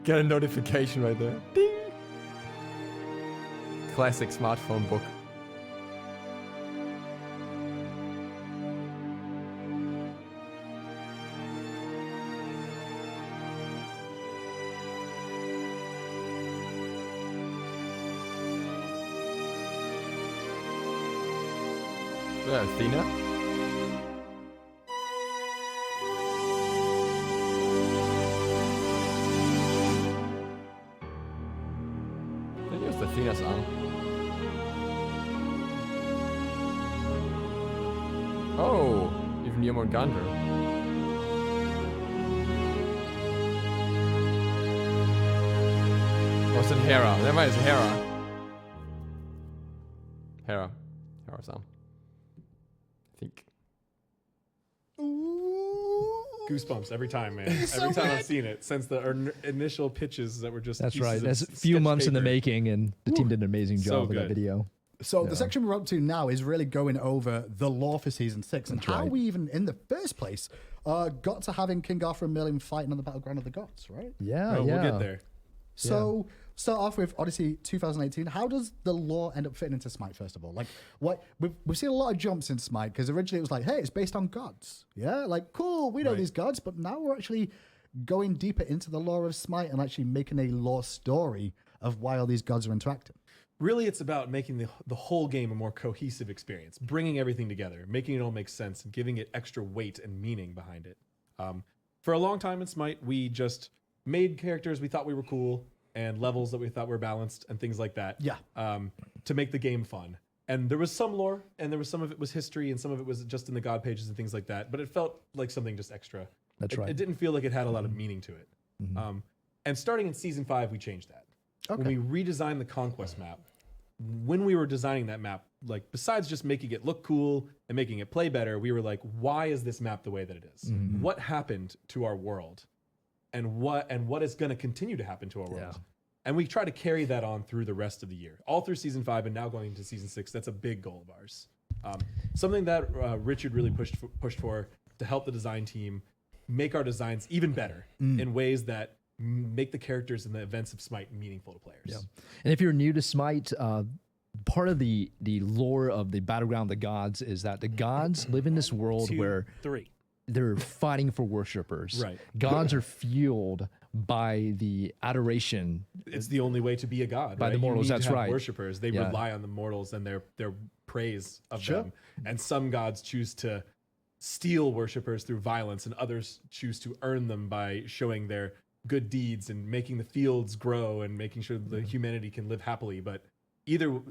S1: Get a notification right there. Ding. Classic smartphone book. Athena. They used Athena's arm. Oh, even Jormungandr. Or is it Hera? Never mind, it's Hera. Hera's arm. I think.
S5: Goosebumps every time, man. Every time I've seen it since the initial pitches that were just.
S4: That's
S5: pieces
S4: right.
S5: of
S4: That's a few
S5: sketch
S4: months in the
S5: paper.
S4: making, and the team did an amazing
S5: So
S4: job with that
S5: good.
S4: video.
S2: So the section we're up to now is really going over the lore for season 6 and how
S4: right.
S2: we even, in the first place, got to having King Arthur and Merlin fighting on the battleground of the gods, right?
S4: Yeah,
S5: Oh,
S4: yeah.
S5: we'll get there.
S2: So start off with Odyssey 2018. How does the lore end up fitting into Smite? First of all, like what we've seen a lot of jumps in Smite because originally it was like, hey, it's based on gods. Yeah, like cool, we know
S5: Right.
S2: these gods, but now we're actually going deeper into the lore of Smite and actually making a lore story of why all these gods are interacting.
S5: Really, it's about making the whole game a more cohesive experience, bringing everything together, making it all make sense, and giving it extra weight and meaning behind it. For a long time in Smite, we just made characters we thought we were cool and levels that we thought were balanced and things like that.
S2: Yeah.
S5: To make the game fun. And there was some lore, and there was some of it was history, and some of it was just in the god pages and things like that. But it felt like something just extra.
S4: That's right.
S5: It didn't feel like it had a lot of meaning to it. And starting in season 5, we changed that. When we redesigned the Conquest map, when we were designing that map, like besides just making it look cool and making it play better, we were like, why is this map the way that it is? What happened to our world? And what is going to continue to happen to our world?
S4: Yeah.
S5: And we try to carry that on through the rest of the year, all through season 5 and now going into season 6. That's a big goal of ours. Something that Richard really pushed for to help the design team make our designs even better in ways that make the characters and the events of Smite meaningful to players.
S4: Yeah. And if you're new to Smite, part of the lore of the battleground of the gods is that the gods live in this world
S3: 2,
S4: where
S3: 3.
S4: they're fighting for worshippers.
S5: Right.
S4: Gods are fueled by the adoration.
S5: It's the only way to be a god.
S4: By
S5: right?
S4: the mortals,
S5: You need
S4: that's
S5: to have
S4: right.
S5: Worshippers, they
S4: Yeah.
S5: rely on the mortals and their praise of them. And some gods choose to steal worshippers through violence, and others choose to earn them by showing their good deeds and making the fields grow and making sure the humanity can live happily. But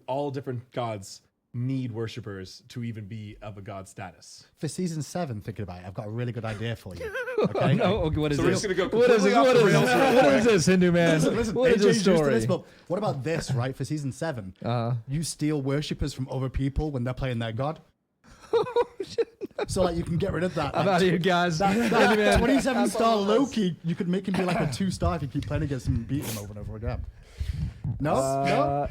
S5: all different gods need worshippers to even be of a god status.
S2: For season 7, thinking about it, I've got a really good idea for you. Okay?
S4: No, okay, what is
S5: So we're
S4: this?
S5: just gonna go
S4: What is
S5: completely
S4: this?
S5: off
S4: What
S5: the
S4: is
S5: rails
S4: this?
S5: real
S4: What is this, Hindu man?
S2: Listen,
S4: What is
S2: AJ's
S4: this
S2: used to
S4: story?
S2: this, but what about this, right? For season 7, you steal worshippers from other people when they're playing their god. So like you can get rid of that.
S4: I'm
S2: like,
S4: out of here, guys.
S2: that
S4: Hindu man.
S2: 27-star Loki, you could make him be like a 2-star if you keep playing against him and beat him over and over again. No?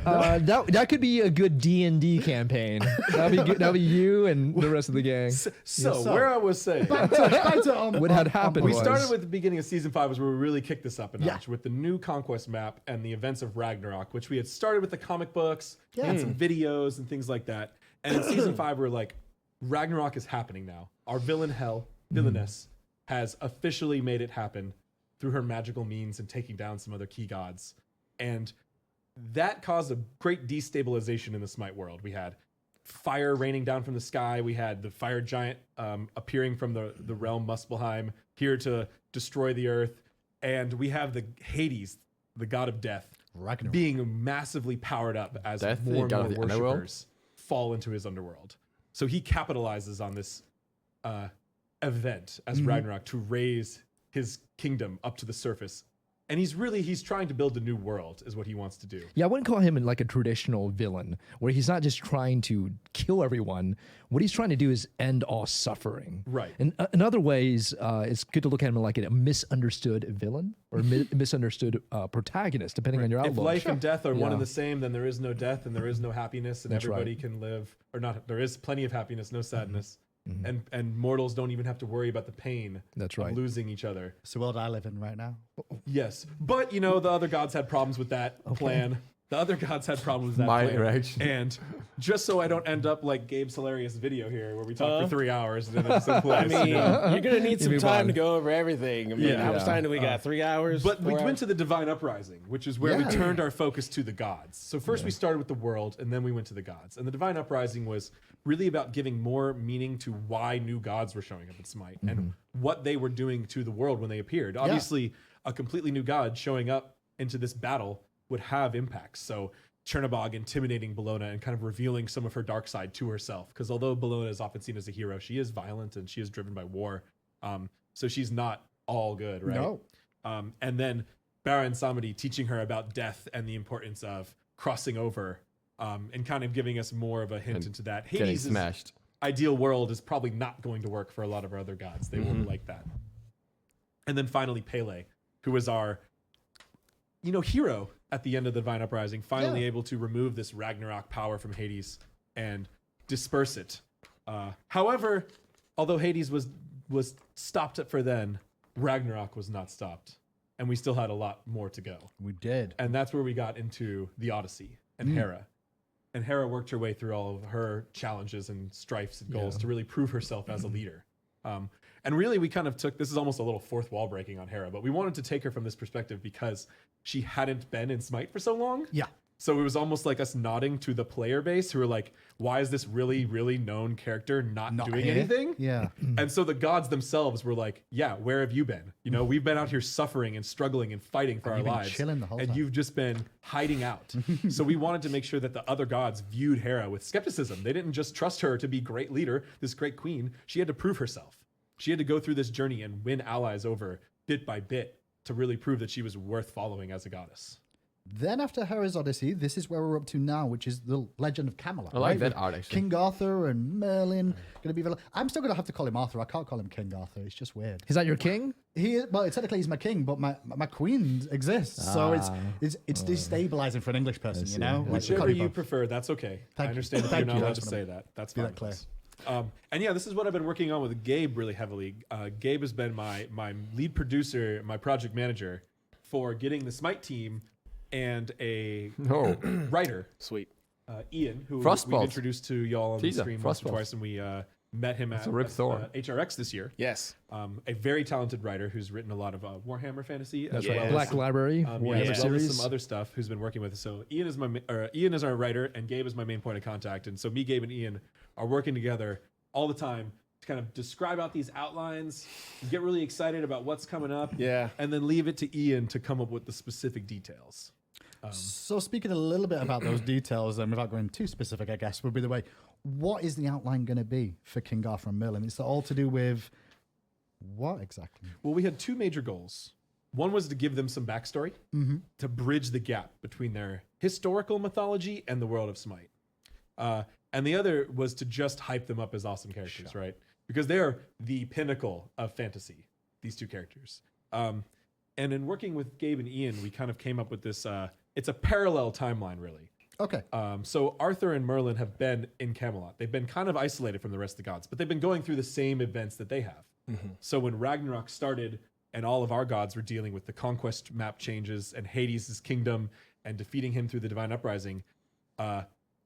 S4: That could be a good D&D campaign. That'd be good. That'd be you and the rest of the gang.
S5: So where I was saying,
S2: Back to,
S4: What had happened
S5: we
S4: was
S5: started with the beginning of season 5 was where we really kicked this up a notch with the new Conquest map and the events of Ragnarok, which we had started with the comic books and some videos and things like that. And in season 5, we're like, Ragnarok is happening now. Our villainess, has officially made it happen through her magical means and taking down some other key gods. And that caused a great destabilization in the Smite world. We had fire raining down from the sky. We had the fire giant appearing from the realm Muspelheim here to destroy the earth. And we have the Hades, the god of death,
S2: Ragnarok.
S5: being massively powered up as
S1: Death, the
S5: more and
S1: god
S5: more
S1: of the underworld?
S5: worshippers fall into his underworld. So he capitalizes on this event as Ragnarok to raise his kingdom up to the surface. And he's trying to build a new world is what he wants to do.
S4: Yeah, I wouldn't call him like a traditional villain, where he's not just trying to kill everyone. What he's trying to do is end all suffering.
S5: Right.
S4: And in other ways, it's good to look at him like a misunderstood villain or misunderstood protagonist, depending on your
S5: If
S4: outlook.
S5: life and death are one
S4: Yeah.
S5: and the same, then there is no death and there is no happiness, and
S4: That's
S5: everybody
S4: right.
S5: can live, or not. There is plenty of happiness, no sadness. and mortals don't even have to worry about the pain
S4: That's
S5: of
S4: right.
S5: losing each other.
S2: It's the world I live in right now.
S5: Yes, but you know the other gods had problems with that plan. The other gods had problems with that
S1: My
S5: plan.
S1: reaction.
S5: And just so I don't end up like Gabe's hilarious video here where we talk for 3 hours and then it's in place.
S6: I mean,
S5: you know?
S6: you're gonna need some
S4: move
S6: time
S4: on.
S6: to go over everything. I mean, how much time do we got? 3 hours?
S5: But we
S6: 4
S5: went
S6: hours?
S5: to the Divine Uprising, which is where we
S2: Yeah.
S5: turned our focus to the gods. So first we started with the world, and then we went to the gods. And the Divine Uprising was really about giving more meaning to why new gods were showing up in Smite and what they were doing to the world when they appeared. Obviously, a completely new god showing up into this battle would have impacts. So Chernobog intimidating Bellona and kind of revealing some of her dark side to herself. Because although Bellona is often seen as a hero, she is violent and she is driven by war. So she's not all good, right?
S2: No.
S5: And then Baron Samedi teaching her about death and the importance of crossing over, and kind of giving us more of a hint into that.
S1: Getting
S5: Hades'
S1: smashed.
S5: ideal world is probably not going to work for a lot of our other gods. They won't like that. And then finally Pele, who was our, hero at the end of the Divine Uprising, finally able to remove this Ragnarok power from Hades and disperse it. However, although Hades was stopped for then, Ragnarok was not stopped. And we still had a lot more to go.
S2: We did.
S5: And that's where we got into the Odyssey and Hera. And Hera worked her way through all of her challenges and strifes and goals to really prove herself as a leader. And really, we kind of took, this is almost a little fourth wall breaking on Hera, but we wanted to take her from this perspective because she hadn't been in Smite for so long.
S2: Yeah.
S5: So it was almost like us nodding to the player base who were like, why is this really, really known character not doing
S2: here.
S5: anything?
S2: Yeah.
S5: And so the gods themselves were like, yeah, where have you been? We've been out here suffering and struggling and fighting for our
S2: you've been
S5: lives.
S2: chilling the whole
S5: and
S2: time."
S5: you've just been hiding out. So we wanted to make sure that the other gods viewed Hera with skepticism. They didn't just trust her to be great leader, this great queen. She had to prove herself. She had to go through this journey and win allies over bit by bit to really prove that she was worth following as a goddess.
S2: Then after Hera's Odyssey, this is where we're up to now, which is the Legend of Camelot.
S1: I like
S2: right?
S1: that
S2: With
S1: art, actually.
S2: King Arthur and Merlin going to be villain. I'm still going to have to call him Arthur. I can't call him King Arthur. It's just weird.
S4: Is that your king?
S2: He is, well, technically he's my king, but my queen exists, so it's destabilizing for an English person, you know. Like, we
S5: Whichever
S2: can't do
S5: you
S2: both.
S5: prefer, that's okay.
S2: Thank
S5: I
S2: you.
S5: understand if
S2: Thank
S5: you're not
S2: you.
S5: allowed
S2: I
S5: to
S2: just
S5: say
S2: wanna
S5: that. That's
S2: be
S5: fine.
S2: that clear.
S5: with us. And yeah, this is what I've been working on with Gabe really heavily. Gabe has been my lead producer, my project manager for getting the Smite team and a
S1: Oh,
S5: writer,
S6: Sweet.
S5: Ian, who
S1: Frostbolt.
S5: we've introduced to y'all on the
S1: Teaser,
S5: stream once or
S1: Frostbolt.
S5: twice, and we met him at
S1: a Rip Thor.
S5: HRX this year.
S6: Yes.
S5: A very talented writer who's written a lot of Warhammer fantasy,
S4: That's
S5: as well
S4: right.
S5: as
S4: Black Library,
S5: yeah,
S4: Warhammer
S5: as well as
S4: series.
S5: some other stuff, who's been working with us. So Ian is our writer, and Gabe is my main point of contact. And so me, Gabe, and Ian are working together all the time to kind of describe out these outlines, get really excited about what's coming up,
S6: Yeah.
S5: and then leave it to Ian to come up with the specific details.
S2: So speaking a little bit about those details, and without going too specific, I guess would be the way. What is the outline going to be for King Arthur and Merlin? It's all to do with what exactly?
S5: Well, we had two major goals. One was to give them some backstory to bridge the gap between their historical mythology and the world of Smite. And the other was to just hype them up as awesome characters, right? Because they are the pinnacle of fantasy, these two characters. And in working with Gabe and Ian, we kind of came up with this, it's a parallel timeline, really.
S2: Okay.
S5: So Arthur and Merlin have been in Camelot. They've been kind of isolated from the rest of the gods, but they've been going through the same events that they have. So when Ragnarok started and all of our gods were dealing with the Conquest Map changes and Hades' kingdom and defeating him through the Divine Uprising,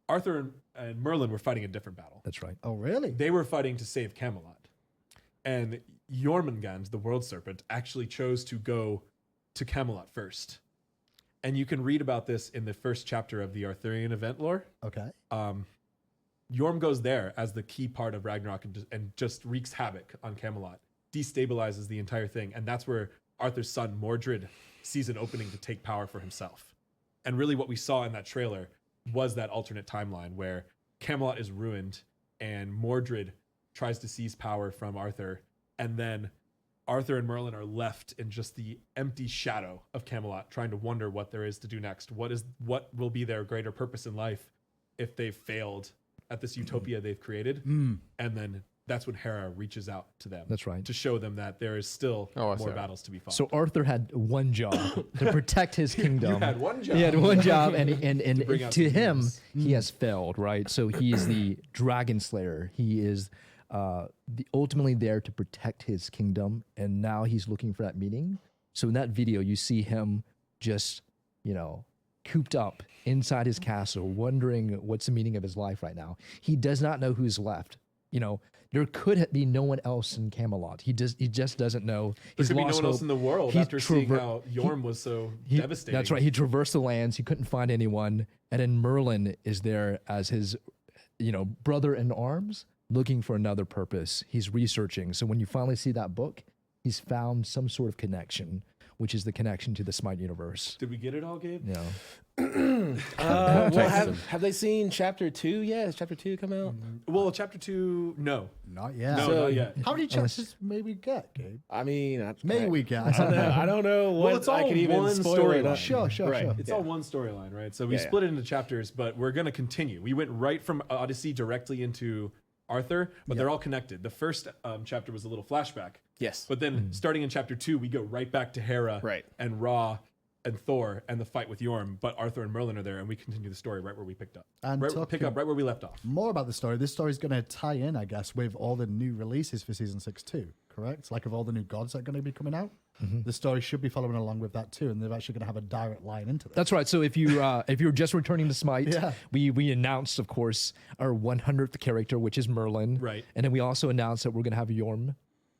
S5: Arthur and Merlin were fighting a different battle.
S4: That's right.
S2: Oh, really?
S5: They were fighting to save Camelot. And Jormungand, the world serpent, actually chose to go to Camelot first. And you can read about this in the first chapter of the Arthurian event lore.
S2: Okay.
S5: Jorm goes there as the key part of Ragnarok and just wreaks havoc on Camelot, destabilizes the entire thing. And that's where Arthur's son, Mordred, sees an opening to take power for himself. And really what we saw in that trailer was that alternate timeline where Camelot is ruined and Mordred tries to seize power from Arthur. And then Arthur and Merlin are left in just the empty shadow of Camelot, trying to wonder what there is to do next. What will be their greater purpose in life if they've failed at this utopia they've created? And then that's when Hera reaches out to them.
S4: That's right.
S5: To show them that there is still more battles to be fought.
S4: So Arthur had one job to protect his kingdom.
S5: You had one job.
S4: He had one job, and
S5: bring out
S4: to
S5: some
S4: him,
S5: demons.
S4: he has failed, right? So he is the dragon slayer. He is ultimately there to protect his kingdom, and now he's looking for that meaning. So in that video, you see him just, cooped up inside his castle, wondering what's the meaning of his life right now. He does not know who's left. There could be no one else in Camelot. He just doesn't know.
S5: There could be no
S4: lost
S5: one else
S4: hope.
S5: in the world
S4: He
S5: after seeing how Yorm was so devastating.
S4: That's right. He traversed the lands. He couldn't find anyone. And then Merlin is there as his, brother in arms, looking for another purpose. He's researching. So when you finally see that book, he's found some sort of connection, which is the connection to the SMITE universe.
S5: Did we get it all, Gabe?
S4: Yeah.
S6: Have they seen chapter 2 yet? Has chapter 2 come out?
S5: Well, chapter 2, no.
S2: Not yet.
S5: No, not yet.
S2: How many chapters may we get, Gabe?
S6: I mean,
S2: May we get?
S6: I don't know what
S5: it's all
S6: I could even
S5: one
S6: spoil it.
S5: storyline.
S2: Sure.
S6: Right.
S5: It's all one storyline, right? So we split it into chapters, but we're going to continue. We went right from Odyssey directly into Arthur, but they're all connected. The first chapter was a little flashback.
S6: Yes.
S5: But then starting in chapter 2, we go right back to Hera
S6: Right.
S5: and Ra and Thor and the fight with Yorm, but Arthur and Merlin are there, and we continue the story right where we picked up.
S2: And
S5: Pick up right where we left off.
S2: More about the story. This story is going to tie in, I guess, with all the new releases for Season 6 too, correct? Like of all the new gods that are going to be coming out. The story should be following along with that too, and they're actually going to have a direct line into that.
S4: That's right. So if you're just returning to Smite,
S2: Yeah.
S4: we announced, of course, our 100th character, which is Merlin.
S5: Right.
S4: And then we also announced that we're going to have Yorm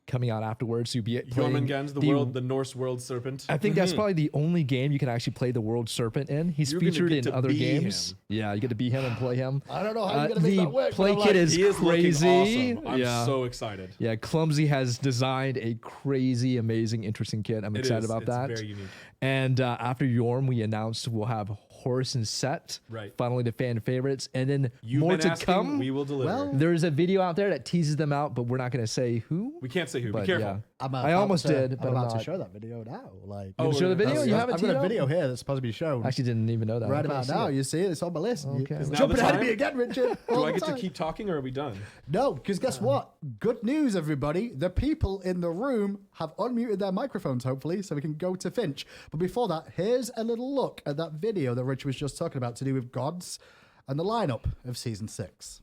S4: coming out afterwards. So you'll be playing
S5: Jormungand, the Norse world serpent.
S4: I think that's probably the only game you can actually play the world serpent in. He's
S5: You're gonna
S4: featured
S5: get
S4: in
S5: to
S4: other
S5: be
S4: games.
S5: him.
S4: Yeah, you get to be him and play him.
S2: I don't know how you're going to make that work.
S4: The play
S2: but I'm
S4: kit
S2: like,
S4: is
S5: He is
S4: crazy.
S5: looking awesome. I'm
S4: yeah.
S5: so excited.
S4: Yeah, Clumsy has designed a crazy, amazing, interesting kit. I'm excited about that.
S5: It's very unique.
S4: And after Yorm, we announced we'll have Horus and Set.
S5: Right.
S4: Finally, the fan favorites. And then
S5: You've
S4: more
S5: been
S4: to
S5: asking,
S4: come.
S5: we will deliver.
S2: Well,
S4: There's a video out there that teases them out, but we're not going to say who.
S5: we can't say who.
S4: But
S5: Be careful.
S4: yeah.
S2: I'm
S4: I
S2: about
S4: almost
S2: to-
S4: did, but
S2: I'm
S4: I'm
S2: about to
S4: not.
S2: show that video now. Like,
S4: You wanna show the video? You have it
S2: I've got
S4: teed
S2: a
S4: up?
S2: video here that's supposed to be shown.
S4: I actually didn't even know that.
S2: right
S4: Okay,
S2: about
S4: see
S2: now.
S4: it.
S2: You see it? It's on my list.
S4: Okay. Is
S5: now
S2: Jumping
S5: the
S2: ahead of
S5: time?
S2: me again, Richard.
S5: Do
S2: all
S5: I
S2: the
S5: get to
S2: time.
S5: keep talking or are we done?
S2: No, because guess what? Good news, everybody. The people in the room have unmuted their microphones, hopefully, so we can go to Finch. But before that, here's a little look at that video that Rich was just talking about to do with gods and the lineup of Season 6.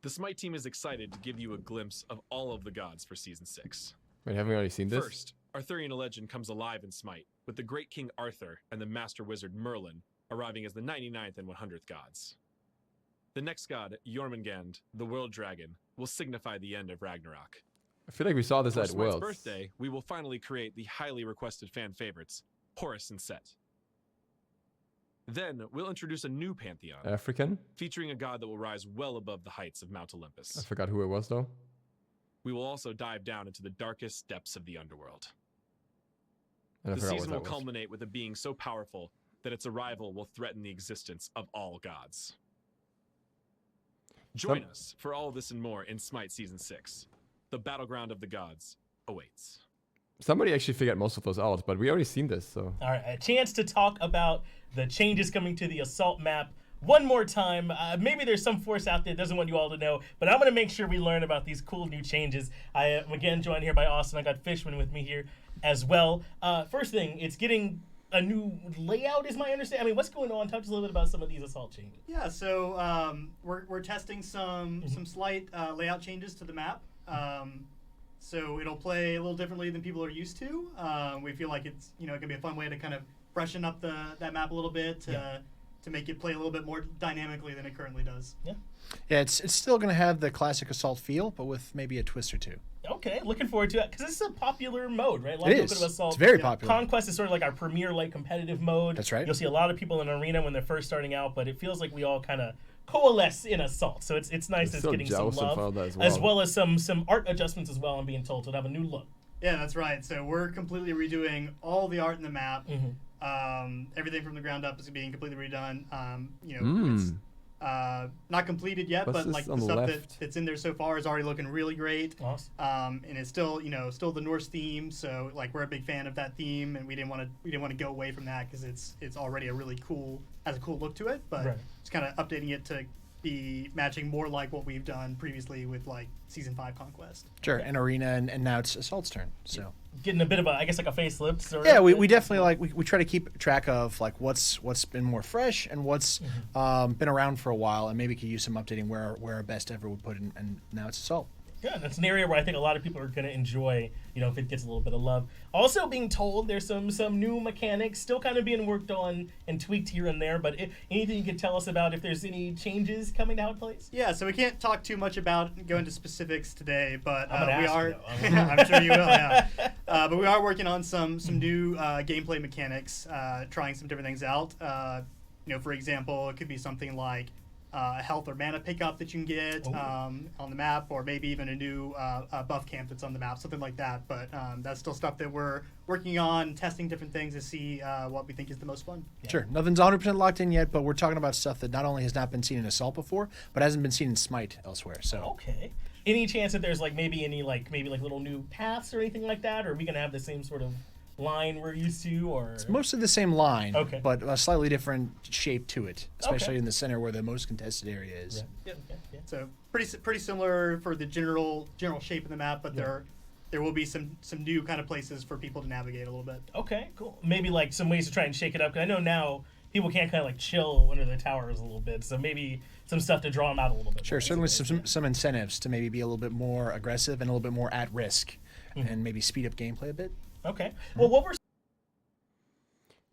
S7: The Smite team is excited to give you a glimpse of all of the gods for Season 6.
S1: Wait, haven't we already seen this?
S7: First, Arthurian legend comes alive in Smite, with the great King Arthur and the master wizard Merlin arriving as the 99th and 100th gods. The next god, Jormungand, the world dragon, will signify the end of Ragnarok.
S1: I feel like we saw this
S7: For
S1: at
S7: Smite's
S1: Worlds.
S7: birthday, we will finally create the highly requested fan favorites, Horus and Set. Then, we'll introduce a new pantheon,
S1: African?
S7: featuring a god that will rise well above the heights of Mount Olympus.
S1: I forgot who it was though.
S7: We will also dive down into the darkest depths of the underworld.
S1: And I
S7: The
S1: forgot what
S7: season
S1: that
S7: will
S1: was.
S7: culminate with a being so powerful that its arrival will threaten the existence of all gods. Join us for all of this and more in Smite Season 6. The battleground of the gods awaits.
S1: Somebody actually figured most of those out, but we already seen this, so.
S8: All right, a chance to talk about the changes coming to the assault map one more time. Maybe there's some force out there that doesn't want you all to know, but I'm going to make sure we learn about these cool new changes. I am again joined here by Austin. I got Fishman with me here as well. First thing, it's getting a new layout is my understanding. I mean, what's going on? Talk to us a little bit about some of these assault changes.
S9: Yeah, so we're testing some slight layout changes to the map. So it'll play a little differently than people are used to. We feel like it's it can be a fun way to kind of freshen up that map a little bit to make it play a little bit more dynamically than it currently does.
S8: Yeah.
S10: Yeah, it's still going to have the classic assault feel, but with maybe a twist or two.
S8: Okay, looking forward to it because this is a popular mode, right? A lot
S10: It
S8: of
S10: is.
S8: people go to assault.
S10: It's very popular.
S8: Conquest is sort of like our premier like competitive mode.
S10: That's right.
S8: You'll see a lot of people in arena when they're first starting out, but it feels like we all kind of coalesce in assault. So it's nice that it's
S1: so
S8: getting some
S1: jealous of
S8: love,
S1: that
S8: as well as some art adjustments as well. I'm being told to have a new look.
S9: Yeah, that's right. So we're completely redoing all the art in the map. Everything from the ground up is being completely redone. It's not completed yet,
S1: What's
S9: but
S1: this
S9: like
S1: on
S9: the
S1: the
S9: stuff
S1: left?
S9: that's in there so far is already looking really great.
S8: Awesome.
S9: And it's still still the Norse theme. So like we're a big fan of that theme, and we didn't want to go away from that because it's already has a cool look to it. But
S8: Right.
S9: just kind of updating it to be matching more like what we've done previously with like Season 5 Conquest.
S10: Sure, and Arena, and now it's Assault's turn. So
S8: getting a bit of a, I guess, like a facelift. Sort
S10: Yeah,
S8: of.
S10: we definitely like we try to keep track of like what's been more fresh and what's been around for a while, and maybe could use some updating where our best ever would put in, and now it's Assault.
S8: Yeah, that's an area where I think a lot of people are going to enjoy, you know, if it gets a little bit of love. Also being told there's some new mechanics still kind of being worked on and tweaked here and there, but anything you could tell us about if there's any changes coming to how it plays?
S9: Yeah, so we can't talk too much about go into specifics today, but
S8: I'm gonna
S9: we
S8: ask
S9: are.
S8: you, though.
S9: I'm sure you will. Yeah, but we are working on some new gameplay mechanics, trying some different things out. You know, for example, it could be something like health or mana pickup that you can get on the map, or maybe even a new buff camp that's on the map, something like that. But that's still stuff that we're working on, testing different things to see what we think is the most fun.
S8: Yeah.
S10: Sure, nothing's 100% locked in yet, but we're talking about stuff that not only has not been seen in Assault before, but hasn't been seen in Smite elsewhere. So
S8: Okay. Any chance that there's like maybe little new paths or anything like that, or are we gonna have the same sort of line we're used to, or
S10: it's mostly the same line,
S8: Okay.
S10: but a slightly different shape to it, especially
S8: Okay.
S10: in the center where the most contested area is.
S8: Yeah.
S9: So pretty similar for the general shape of the map, but there will be some new kind of places for people to navigate a little bit.
S8: Okay, cool. Maybe like some ways to try and shake it up, because I know now people can't kind of like chill under the towers a little bit, so maybe some stuff to draw them out a little bit.
S10: Sure,
S8: more.
S10: certainly some incentives to maybe be a little bit more aggressive and a little bit more at risk, and maybe speed up gameplay a bit.
S8: Okay. Well, what were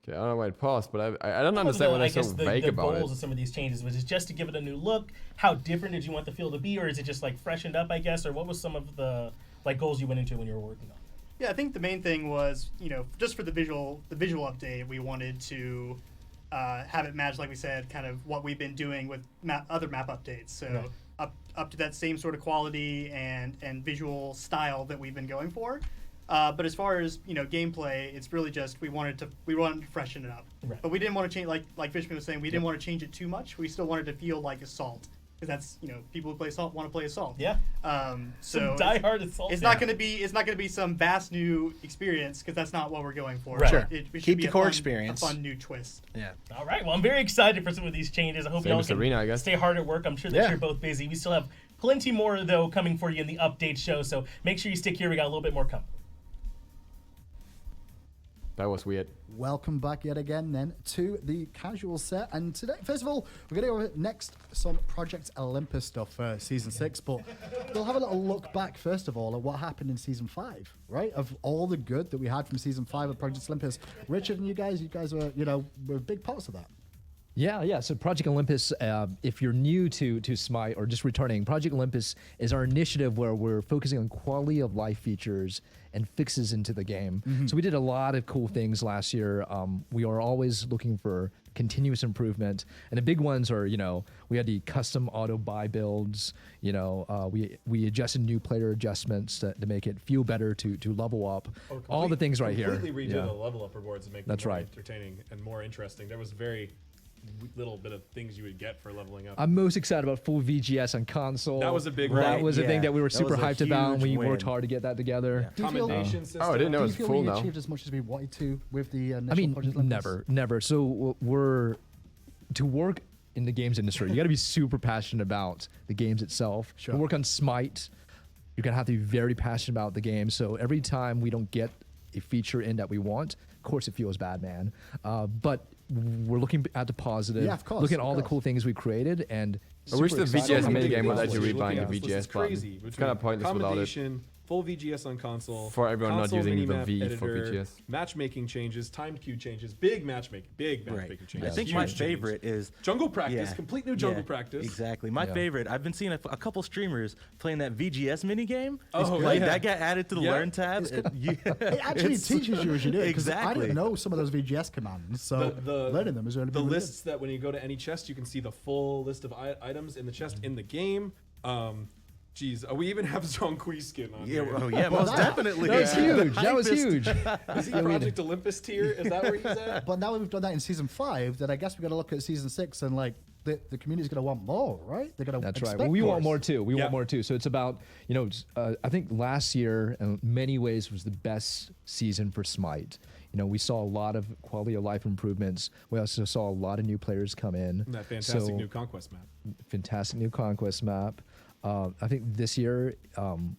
S1: Okay, I don't know why it paused, but I don't understand why they're so vague about
S8: goals
S1: it.
S8: of some of these changes? Was it just to give it a new look? How different did you want the feel to be, or is it just like freshened up, I guess, or what was some of the like goals you went into when you were working on it?
S9: Yeah, I think the main thing was, you know, just for the visual update, we wanted to have it match, like we said, kind of what we've been doing with other map updates. So up to that same sort of quality and visual style that we've been going for. But as far as, you know, gameplay, it's really just we wanted to freshen it up.
S8: Right.
S9: But we didn't want to change, like Fishman was saying, we didn't want to change it too much. We still wanted to feel like Assault, because that's, you know, people who play Assault want to play Assault.
S8: Yeah.
S9: So
S8: diehard Assault.
S9: it's not going to be some vast new experience, because that's not what we're going for.
S8: Right.
S10: Sure.
S9: It should
S10: Keep
S9: be
S10: the
S9: a
S10: core
S9: fun,
S10: experience.
S9: a fun new twist.
S10: Yeah.
S8: All right. Well, I'm very excited for some of these changes. I hope
S1: Same
S8: y'all
S1: as
S8: can
S1: Arena, I guess.
S8: stay hard at work. I'm sure that you're both busy. We still have plenty more, though, coming for you in the update show, so make sure you stick here. We got a little bit more coming.
S1: That was weird.
S2: Welcome back yet again then to the casual set, and today, first of all, we're going to go over next some Project Olympus stuff for Season 6, but we'll have a little look back first of all at what happened in Season 5, right? Of all the good that we had from Season 5 of Project Olympus. Richard and you guys were, you know, were big parts of that.
S4: Yeah. So Project Olympus, if you're new to SMITE or just returning, Project Olympus is our initiative where we're focusing on quality of life features and fixes into the game. So we did a lot of cool things last year. We are always looking for continuous improvement, and the big ones are, you know, we had the custom auto buy builds. You know, we adjusted new player adjustments to make it feel better to level up. All the things right here.
S5: Completely redid the level up rewards to make them
S4: That's
S5: more
S4: right.
S5: entertaining and more interesting. There was very little bit of things you would get for leveling up.
S4: I'm most excited about full VGS on console.
S5: That was a big
S4: That
S5: one.
S4: was a thing that we were
S6: That
S4: super
S6: was a
S4: hyped about, and we
S6: huge
S4: worked
S6: win.
S4: hard to get that together.
S2: Do you feel,
S5: Commendation system.
S1: Oh, I didn't know
S2: do
S1: it
S2: you
S1: was
S2: feel
S1: full
S2: we
S1: now.
S2: achieved as much as we wanted to with the initial
S4: I mean,
S2: Project Olympus?
S4: never. So we're to work in the games industry. You got to be super passionate about the games itself.
S2: Sure.
S4: To work on SMITE, you're gonna have to be very passionate about the game. So every time we don't get a feature in that we want, of course it feels bad, man. But we're looking at the positive.
S2: Yeah, of course,
S4: Looking at
S2: of
S4: all the
S2: course.
S4: cool things we created, and
S1: I wish the
S4: super excited.
S1: VGS minigame would let you
S5: Looking
S1: rebind
S5: at
S1: the
S5: this list
S1: VGS
S5: is
S1: button.
S5: crazy.
S1: It's kind of pointless without it.
S5: Commendation, full VGS on console.
S1: For everyone not
S5: console
S1: using the
S5: minimap
S1: V for
S5: editor,
S1: VGS.
S5: Matchmaking changes, timed queue changes, big matchmaking
S6: Right.
S5: changes.
S6: I think
S5: huge
S6: my
S5: change.
S6: favorite is
S5: Jungle practice,
S6: Yeah.
S5: complete new jungle practice.
S6: Exactly. My
S4: Yeah.
S6: favorite. I've been seeing a couple streamers playing that VGS minigame.
S5: Oh,
S6: like
S5: yeah.
S6: that got added to the
S5: Yeah.
S6: learn tab.
S2: It actually teaches you as you do it, 'cause I
S6: Exactly.
S2: didn't know some of those VGS commands, so learning them is really
S5: the
S2: really
S5: lists that when you go to any chest, you can see the full list of items in the chest in the game. We even have Zhonghui skin on
S6: Yeah,
S5: here.
S6: oh yeah, most definitely.
S4: That was huge.
S6: The
S4: That was
S6: hypest.
S4: huge.
S5: Is he Project Olympus tier? Is that where he's at?
S2: But now that we've done that in Season 5, then I guess we've got to look at Season 6 and, like, the community's going to want more, right? They're going to
S4: That's right. Well, we want more too. We
S5: Yeah.
S4: want more too. So it's about, you know, I think last year in many ways was the best season for SMITE. You know, we saw a lot of quality of life improvements. We also saw a lot of new players come in.
S5: That fantastic
S4: So,
S5: new Conquest map.
S4: fantastic new Conquest map. I think this year,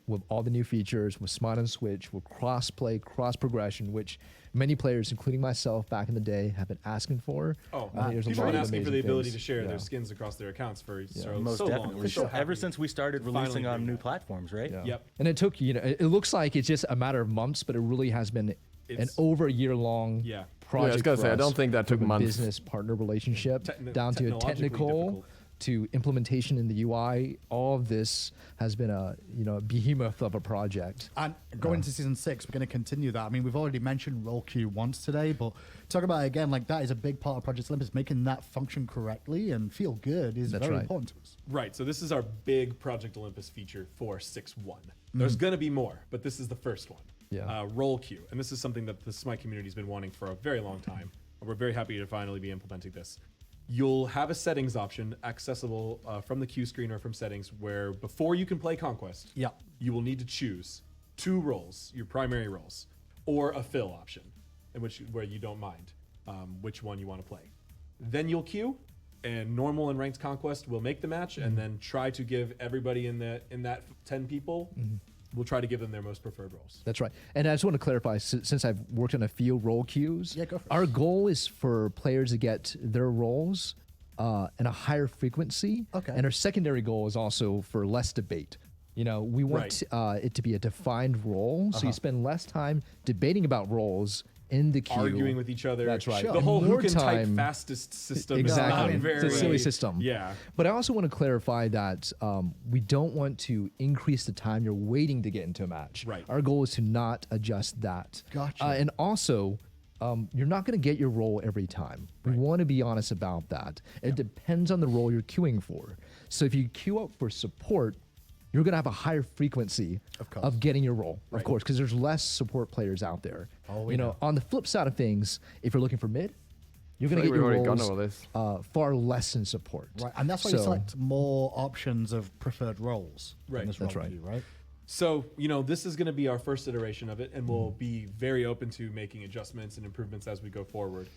S4: with all the new features, with SMITE on Switch, with cross-play, cross-progression, which many players, including myself back in the day, have been asking for.
S5: Oh,
S4: there's a
S5: people
S4: lot
S5: have been
S4: of
S5: asking for
S4: amazing
S5: the ability
S4: things.
S5: to share
S4: Yeah.
S5: their skins across their accounts for so,
S6: Most
S5: so long.
S6: definitely.
S5: We're so
S6: Ever
S5: happy
S6: since we started
S5: to finally
S6: releasing on
S5: bring
S6: new
S5: that.
S6: platforms, right?
S4: Yeah.
S5: Yep.
S4: And it took, it looks like it's just a matter of months, but it really has been an
S5: It's-
S4: over a year long
S5: Yeah.
S4: project.
S1: Yeah, I was gonna
S4: for
S1: say, I
S4: us,
S1: don't think that took
S4: from a
S1: months.
S4: business partner relationship down to a
S5: technologically
S4: technical
S5: difficult.
S4: to implementation in the UI. All of this has been a behemoth of a project.
S2: And going to season 6, we're going to continue that. I mean, we've already mentioned roll queue once today, but talk about it again, like that is a big part of Project Olympus. Making that function correctly and feel good is
S4: That's
S2: very
S4: right.
S2: important to us.
S5: Right. So this is our big Project Olympus feature for 6.1. There's going to be more, but this is the first one.
S4: Yeah.
S5: Roll queue. And this is something that the SMITE community has been wanting for a very long time. And we're very happy to finally be implementing this. You'll have a settings option accessible from the queue screen or from settings where before you can play Conquest,
S2: Yeah.
S5: you will need to choose 2 roles, your primary roles, or a fill option, where you don't mind which one you want to play. Then you'll queue, and normal and ranked Conquest will make the match, and then try to give everybody in that 10 people, we'll try to give them their most preferred roles.
S4: That's right. And I just want to clarify, since I've worked on a few role queues,
S2: Yeah, go for it.
S4: our goal is for players to get their roles in a higher frequency.
S2: Okay.
S4: And our secondary goal is also for less debate. We want it to be a defined role, so you spend less time debating about roles in the queue.
S5: Arguing with each other.
S4: That's right.
S5: The
S4: And
S5: whole who
S4: more
S5: can type
S4: time-
S5: fastest system
S4: Exactly.
S5: is not very...
S4: It's a silly system.
S5: Yeah.
S4: But I also want to clarify that we don't want to increase the time you're waiting to get into a match.
S5: Right.
S4: Our goal is to not adjust that.
S2: Gotcha.
S4: And also, you're not going to get your role every time. We want to be honest about that. It depends on the role you're queuing for. So if you queue up for support, you're going to have a higher frequency of getting your role, of course, because there's less support players out there. On the flip side of things, if you're looking for mid, you're going to
S1: Like
S4: get your
S1: we've already gone
S4: roles
S1: over this.
S4: far less in support.
S2: Right. And that's why you select more options of preferred roles.
S5: Right.
S2: In this
S4: That's
S2: role
S4: right.
S2: queue, right?
S5: So, this is going to be our first iteration of it, and we'll be very open to making adjustments and improvements as we go forward.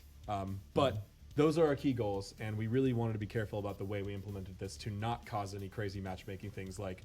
S5: But those are our key goals, and we really wanted to be careful about the way we implemented this to not cause any crazy matchmaking things like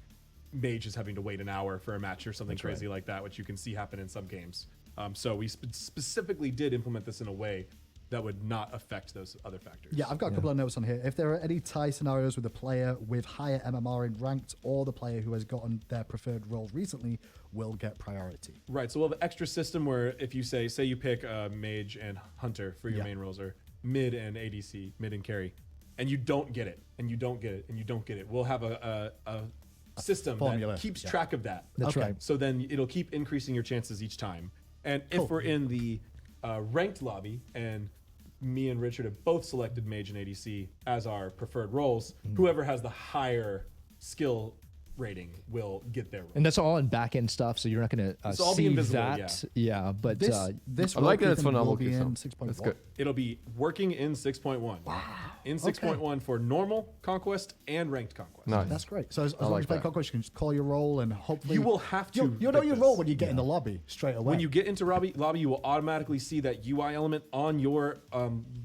S5: Mage is having to wait an hour for a match or something crazy like that, which you can see happen in some games. So we specifically did implement this in a way that would not affect those other factors.
S2: Yeah, I've got a couple of notes on here. If there are any tie scenarios with a player with higher MMR in ranked or the player who has gotten their preferred roles recently will get priority.
S5: Right, so we'll have an extra system where if you say you pick Mage and Hunter for your main roles, or mid and ADC, mid and carry, and you don't get it, and you don't get it, and you don't get it, we'll have a system
S2: formula,
S5: that keeps track of that.
S4: That's right.
S5: So then it'll keep increasing your chances each time. And if we're in the ranked lobby and me and Richard have both selected Mage and ADC as our preferred roles, whoever has the higher skill rating will get their role.
S4: And that's all in back-end stuff, so you're not going to
S5: all be
S4: see
S5: invisible,
S4: that. Yeah, but
S2: This
S1: I like that
S2: role
S1: it's
S2: queue
S1: for
S2: will
S1: novel
S2: be
S1: queue,
S2: in
S1: so
S2: 6.1.
S1: that's good.
S5: It'll be working in 6.1. Wow. In 6.1 for normal conquest and ranked conquest.
S1: Nice.
S2: That's great. So as long
S1: like
S2: as you play
S1: that.
S2: Conquest, you can just call your role and hopefully...
S5: You will have to
S2: You'll know
S5: pick
S2: your
S5: this.
S2: role when you get in the lobby straight away.
S5: When you get into lobby, you will automatically see that UI element on your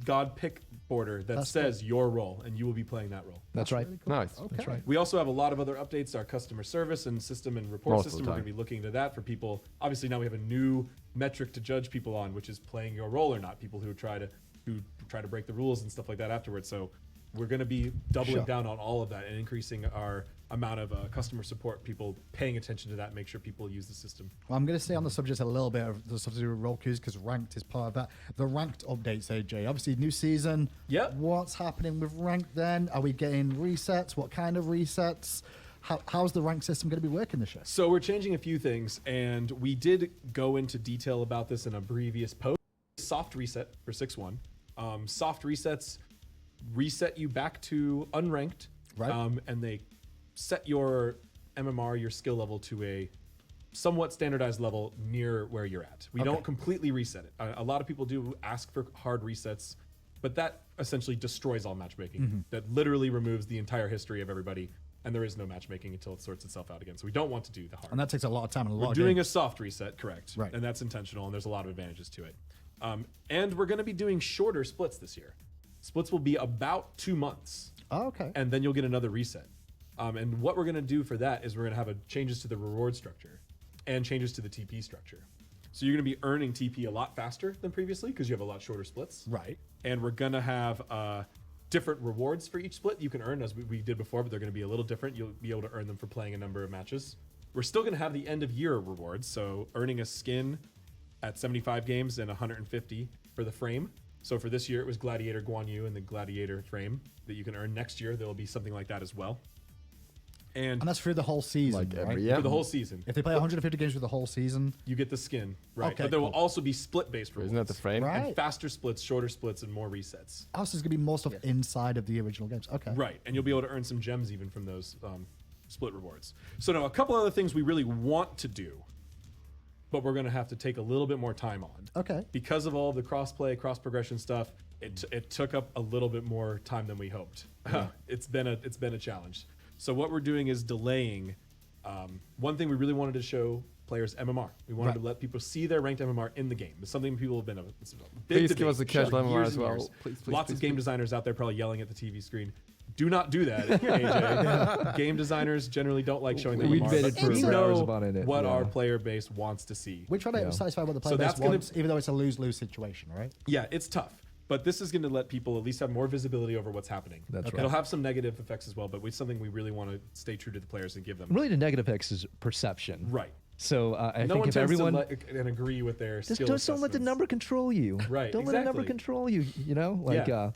S5: God pick border that says your role, and you will be playing that role.
S4: that's right.
S1: Nice.
S4: That's right.
S5: We also have a lot of other updates, our customer service and system and report
S1: Most of the
S5: system. We're going to
S1: time.
S5: be looking into that for people. Obviously, now we have a new metric to judge people on, which is playing your role or not. People who try to break the rules and stuff like that afterwards. So we're going to be doubling down on all of that and increasing our amount of customer support, people paying attention to that, make sure people use the system.
S2: Well, I'm going to stay on the subject a little bit of the stuff to do with role queues because ranked is part of that. The ranked updates, AJ. Obviously, new season.
S5: Yep.
S2: What's happening with ranked then? Are we getting resets? What kind of resets? How's the rank system going to be working this year?
S5: So we're changing a few things, and we did go into detail about this in a previous post. Soft reset for 6.1. Soft resets reset you back to unranked,
S2: Right.
S5: And they set your MMR, your skill level, to a somewhat standardized level near where you're at. We don't completely reset it. A lot of people do ask for hard resets, but that essentially destroys all matchmaking. That literally removes the entire history of everybody, and there is no matchmaking until it sorts itself out again. So we don't want to do the hard.
S2: And that takes a lot of time and a lot
S5: We're
S2: of
S5: doing
S2: games.
S5: a soft reset, correct.
S2: Right.
S5: And that's intentional, and there's a lot of advantages to it. And we're going to be doing shorter splits this year. Splits will be about 2 months,
S2: Oh, okay.
S5: and then you'll get another reset. And what we're going to do for that is we're going to have changes to the reward structure and changes to the TP structure. So you're going to be earning TP a lot faster than previously because you have a lot shorter splits.
S2: Right.
S5: And we're going to have different rewards for each split you can earn as we did before, but they're going to be a little different. You'll be able to earn them for playing a number of matches. We're still going to have the end of year rewards. So earning a skin at 75 games and 150 for the frame. So for this year, it was Gladiator Guan Yu and the Gladiator frame that you can earn. Next year, there will be something like that as well. And
S2: that's through the whole season,
S1: Like
S2: right?
S1: every year.
S5: for the whole season.
S2: If they play 150 games for the whole season,
S5: You get the skin, right?
S2: Okay,
S5: But there will
S2: cool.
S5: also be split-based rewards.
S1: Isn't that the frame?
S2: Right.
S5: And faster splits, shorter splits, and more resets.
S2: also there's going to be more stuff inside of the original games. Okay.
S5: Right, and you'll be able to earn some gems even from those split rewards. So now a couple other things we really want to do, but we're going to have to take a little bit more time on.
S2: Okay.
S5: Because of all the cross-play, cross-progression stuff, it took up a little bit more time than we hoped. It's been a challenge. So what we're doing is delaying. One thing we really wanted to show players MMR. We wanted to let people see their ranked MMR in the game. It's something people have been it's a big
S1: Please give
S5: debate
S1: us a
S5: for
S1: casual MMR
S5: years
S1: as
S5: and
S1: well.
S5: years.
S1: Please,
S5: Lots
S1: please,
S5: of game
S1: please.
S5: designers out there probably yelling at the TV screen. Do not do that, AJ. Game designers generally don't like showing their
S4: We
S5: MMR.
S4: debated
S5: but
S4: for
S5: we
S4: hours
S5: know
S4: about it,
S5: what
S4: yeah.
S5: our player base wants to see.
S2: We're trying to
S4: Yeah.
S2: satisfy what the player
S5: So
S2: base
S5: that's gonna-
S2: wants, even though it's a lose-lose situation, right?
S5: Yeah, it's tough. But this is going to let people at least have more visibility over what's happening.
S4: That's
S5: It'll have some negative effects as well, but it's something we really want to stay true to the players and give them.
S4: Really, the negative X is perception.
S5: Right.
S4: So I
S5: No
S4: think
S5: one
S4: if
S5: tends
S4: everyone
S5: to and agree with their
S4: just
S5: skill
S4: don't let the
S5: assessments.
S4: number control you.
S5: Right,
S4: Don't let the number
S5: exactly.
S4: control you. You know, like,
S5: Yeah.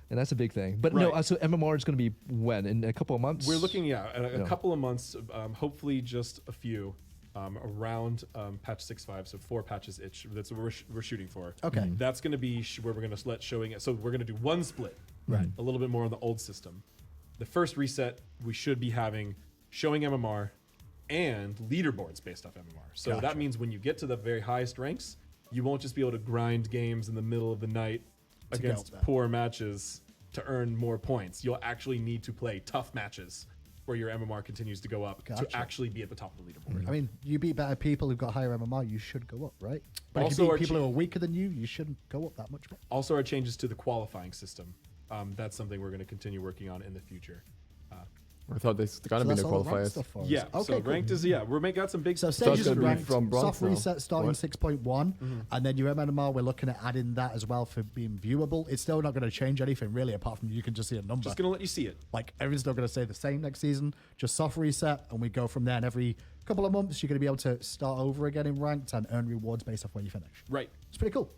S4: and that's a big thing. But no,
S5: Right.
S4: so MMR is going to be when in a couple of months.
S5: We're looking, at a
S4: Yeah.
S5: couple of months, hopefully just a few, around patch 6.5, so 4 patches itch. That's what we're shooting for.
S2: Okay.
S5: That's going to be where we're going to let showing it. So we're going to do one split,
S2: Right.
S5: a little bit more on the old system. The first reset, we should be having showing MMR and leaderboards based off MMR. So
S2: Gotcha.
S5: that means when you get to the very highest ranks, you won't just be able to grind games in the middle of the night
S2: To get
S5: against
S2: up there.
S5: poor matches to earn more points. You'll actually need to play tough matches where your MMR continues to go up
S2: Gotcha.
S5: to actually be at the top of the leaderboard.
S2: I mean, you beat better people who've got higher MMR, you should go up, right? But
S5: Also,
S2: if you
S5: our
S2: beat people
S5: chi-
S2: who are weaker than you shouldn't go up that much more.
S5: Also, our changes to the qualifying system. That's something we're going to continue working on in the future.
S1: I thought there's gonna
S2: So
S1: be
S2: that's
S1: no
S2: all the ranked
S1: qualifiers.
S2: stuff for us.
S5: Yeah,
S2: Okay,
S5: so
S2: cool.
S5: ranked is, we're got some big
S2: So
S5: stuff
S2: stages
S1: gonna
S2: are
S1: be
S2: ranked,
S1: from bronze
S2: soft
S1: now.
S2: reset starting
S1: What?
S2: 6.1, and then your MMR, we're looking at adding that as well for being viewable. It's still not going to change anything really, apart from you can just see a number.
S5: Just going to let you see it.
S2: Like everything's still going to stay the same next season, just soft reset, and we go from there. And every couple of months, you're going to be able to start over again in ranked and earn rewards based off where you finish.
S5: Right.
S2: It's pretty cool.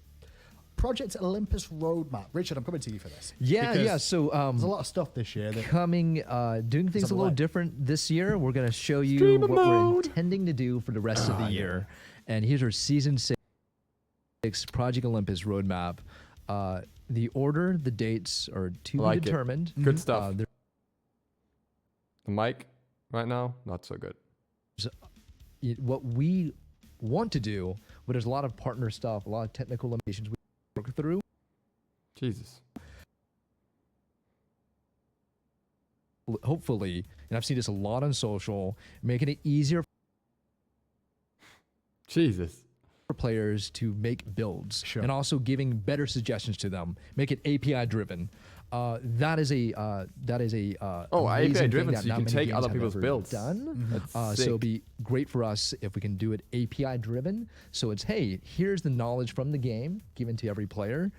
S2: Project Olympus roadmap. Richard, I'm coming to you for this.
S4: Yeah,
S2: because
S4: yeah. So
S2: there's a lot of stuff this year. That,
S4: coming, doing things
S2: on
S4: a
S2: the
S4: little
S2: way.
S4: different this year. We're going to show you what we're intending to do for the rest of the year. And here's our season 6 Project Olympus roadmap. The order, the dates are to
S1: Like
S4: be
S1: it.
S4: determined.
S1: Good stuff.
S4: There's
S1: The mic right now, not so good.
S4: what we want to do, but there's a lot of partner stuff, a lot of technical limitations we work through.
S1: Jesus.
S4: Hopefully, and I've seen this a lot on social, making it easier
S1: Jesus.
S4: for players to make builds,
S2: Sure.
S4: and also giving better suggestions to them. Make it API driven. That is a
S1: Oh,
S4: amazing
S1: API
S4: thing
S1: driven,
S4: that
S1: so you
S4: not
S1: can
S4: many
S1: take
S4: games
S1: other
S4: have
S1: people's
S4: ever
S1: builds.
S4: done.
S1: That's
S4: So
S1: sick.
S4: it'd be great for us if we can do it API driven. So it's, hey, here's the knowledge from the game given to every player.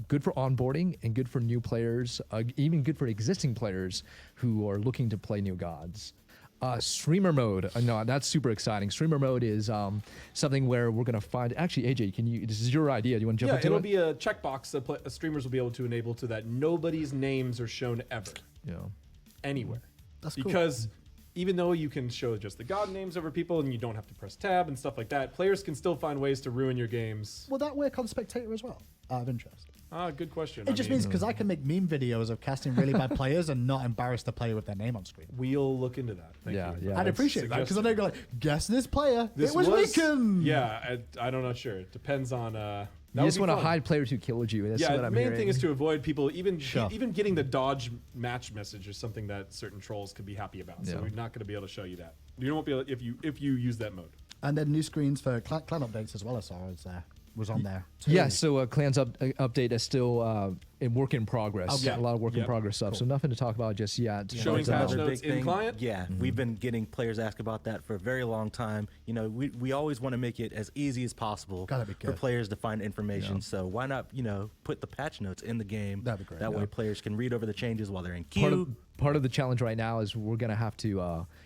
S4: Good for onboarding and good for new players, even good for existing players who are looking to play new gods. Streamer mode, no, that's super exciting. Streamer mode is something where we're gonna find. Actually, AJ, this is your idea. Do you want to jump
S5: Yeah,
S4: into
S5: it'll
S4: it?
S5: be a checkbox that streamers will be able to enable to that nobody's names are shown ever,
S4: Yeah.
S5: anywhere.
S2: That's cool.
S5: Because even though you can show just the god names over people and you don't have to press tab and stuff like that, players can still find ways to ruin your games.
S2: will that work on Spectator as well? Out of interest.
S5: Good question.
S2: It just means because I can make meme videos of casting really bad players and not embarrass the player with their name on screen.
S5: we'll look into that. Thank
S4: Yeah,
S5: you.
S4: yeah.
S2: I'd
S4: that's
S2: appreciate that because then they go like, guess this player.
S5: This
S2: it was Weekend.
S5: Yeah, I'm not sure. It depends on. That
S4: You just
S5: would
S4: want
S5: be
S4: to
S5: fun.
S4: hide players who killed you. That's
S5: Yeah,
S4: what
S5: the
S4: I'm
S5: main
S4: hearing.
S5: thing is to avoid people even
S2: Sure.
S5: even getting the dodge match message is something that certain trolls could be happy about. So
S4: Yeah.
S5: we're not going to be able to show you that. You won't be able if you use that mode.
S2: And then new screens for clan updates as well. I saw was on there. too.
S4: Yeah, so Clans update is still work in progress.
S5: Okay.
S4: A lot of work in
S5: Yep.
S4: progress stuff. So nothing to talk about just yet.
S5: Showing
S4: But,
S5: patch
S11: Another
S5: notes
S11: big
S5: in
S11: thing.
S5: client?
S11: Yeah, we've been getting players ask about that for a very long time. You know, we always want to make it as easy as possible
S2: Gotta be
S11: for
S2: good.
S11: players to find information. So why not, put the patch notes in the game?
S2: That'd be great.
S11: That way players can read over the changes while they're in
S4: part
S11: queue.
S4: of, part of the challenge right now is we're gonna have to,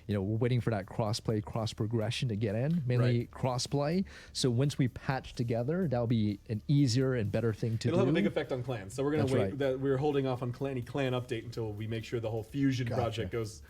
S4: we're waiting for that cross-play, cross-progression to get in, mainly cross-play. So once we patch together, that'll be an easier and better thing to
S5: It'll
S4: do.
S5: have a big effect on clans. So we're gonna
S4: That's
S5: wait.
S4: right.
S5: That we're holding off on any clan update until we make sure the whole fusion
S2: Gotcha.
S5: project goes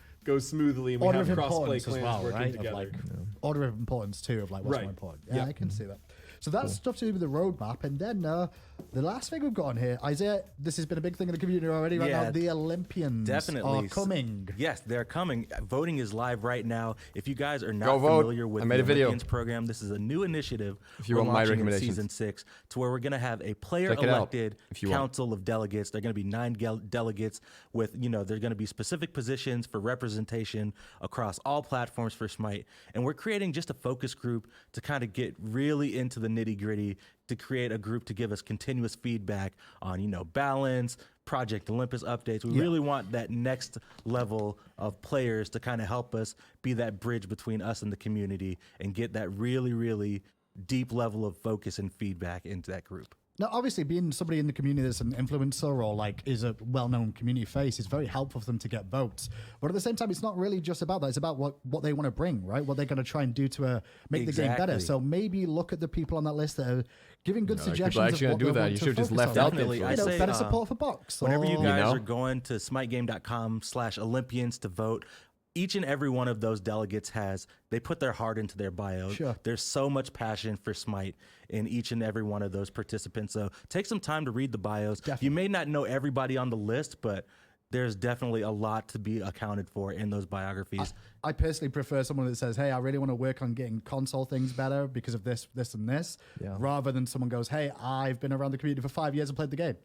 S5: smoothly and we
S2: Order
S5: have
S2: of
S5: cross-play
S2: importance as
S5: clans
S2: well,
S5: working
S2: right?
S5: together.
S2: Of like order of importance too, of like what's
S5: Right.
S2: more important. Yeah,
S5: Yep.
S2: I can see that. So that's stuff to do with the roadmap, and then the last thing we've got on here, Isaiah. This has been a big thing in the community already. Right
S11: Yeah,
S2: now, the Olympians
S11: Definitely
S2: are coming.
S11: Yes, they're coming. Voting is live right now. If you guys are
S1: Go
S11: not
S1: vote.
S11: familiar with
S1: I made
S11: the
S1: a video.
S11: Olympians program, this is a new initiative
S1: If you
S11: we're
S1: want my
S11: launching in
S1: recommendations.
S11: season 6, to where we're going to have a
S1: Check it out,
S11: player-elected
S1: if you want.
S11: council of delegates. They're going to be 9 delegates with, they're going to be specific positions for representation across all platforms for Smite. And we're creating just a focus group to kind of get really into the nitty-gritty, to create a group to give us continuous feedback on, balance, Project Olympus updates. We really want that next level of players to kind of help us be that bridge between us and the community and get that really, really deep level of focus and feedback into that group.
S2: Now, obviously, being somebody in the community that's an influencer or like is a well-known community face is very helpful for them to get votes. But at the same time, it's not really just about that. It's about what they want to bring, right? What they're going to try and do to make the game better.
S11: Exactly.
S2: So maybe look at the people on that list that are giving good
S1: people
S2: suggestions.
S1: actually
S2: of
S1: gonna
S2: what
S1: do
S2: they
S1: that.
S2: want
S1: You
S2: to
S1: should have just
S2: focus
S1: left
S2: on.
S1: out
S11: Definitely, I say,
S2: better support for Box.
S11: Whenever you
S2: or-
S11: guys
S1: know?
S11: are going to smitegame.com/Olympians to vote, each and every one of those delegates they put their heart into their bio.
S2: Sure.
S11: There's so much passion for Smite in each and every one of those participants. So take some time to read the bios.
S2: Definitely.
S11: You may not know everybody on the list, but there's definitely a lot to be accounted for in those biographies.
S2: I personally prefer someone that says, hey, I really want to work on getting console things better because of this, and this, rather than someone goes, hey, I've been around the community for 5 years and played the game.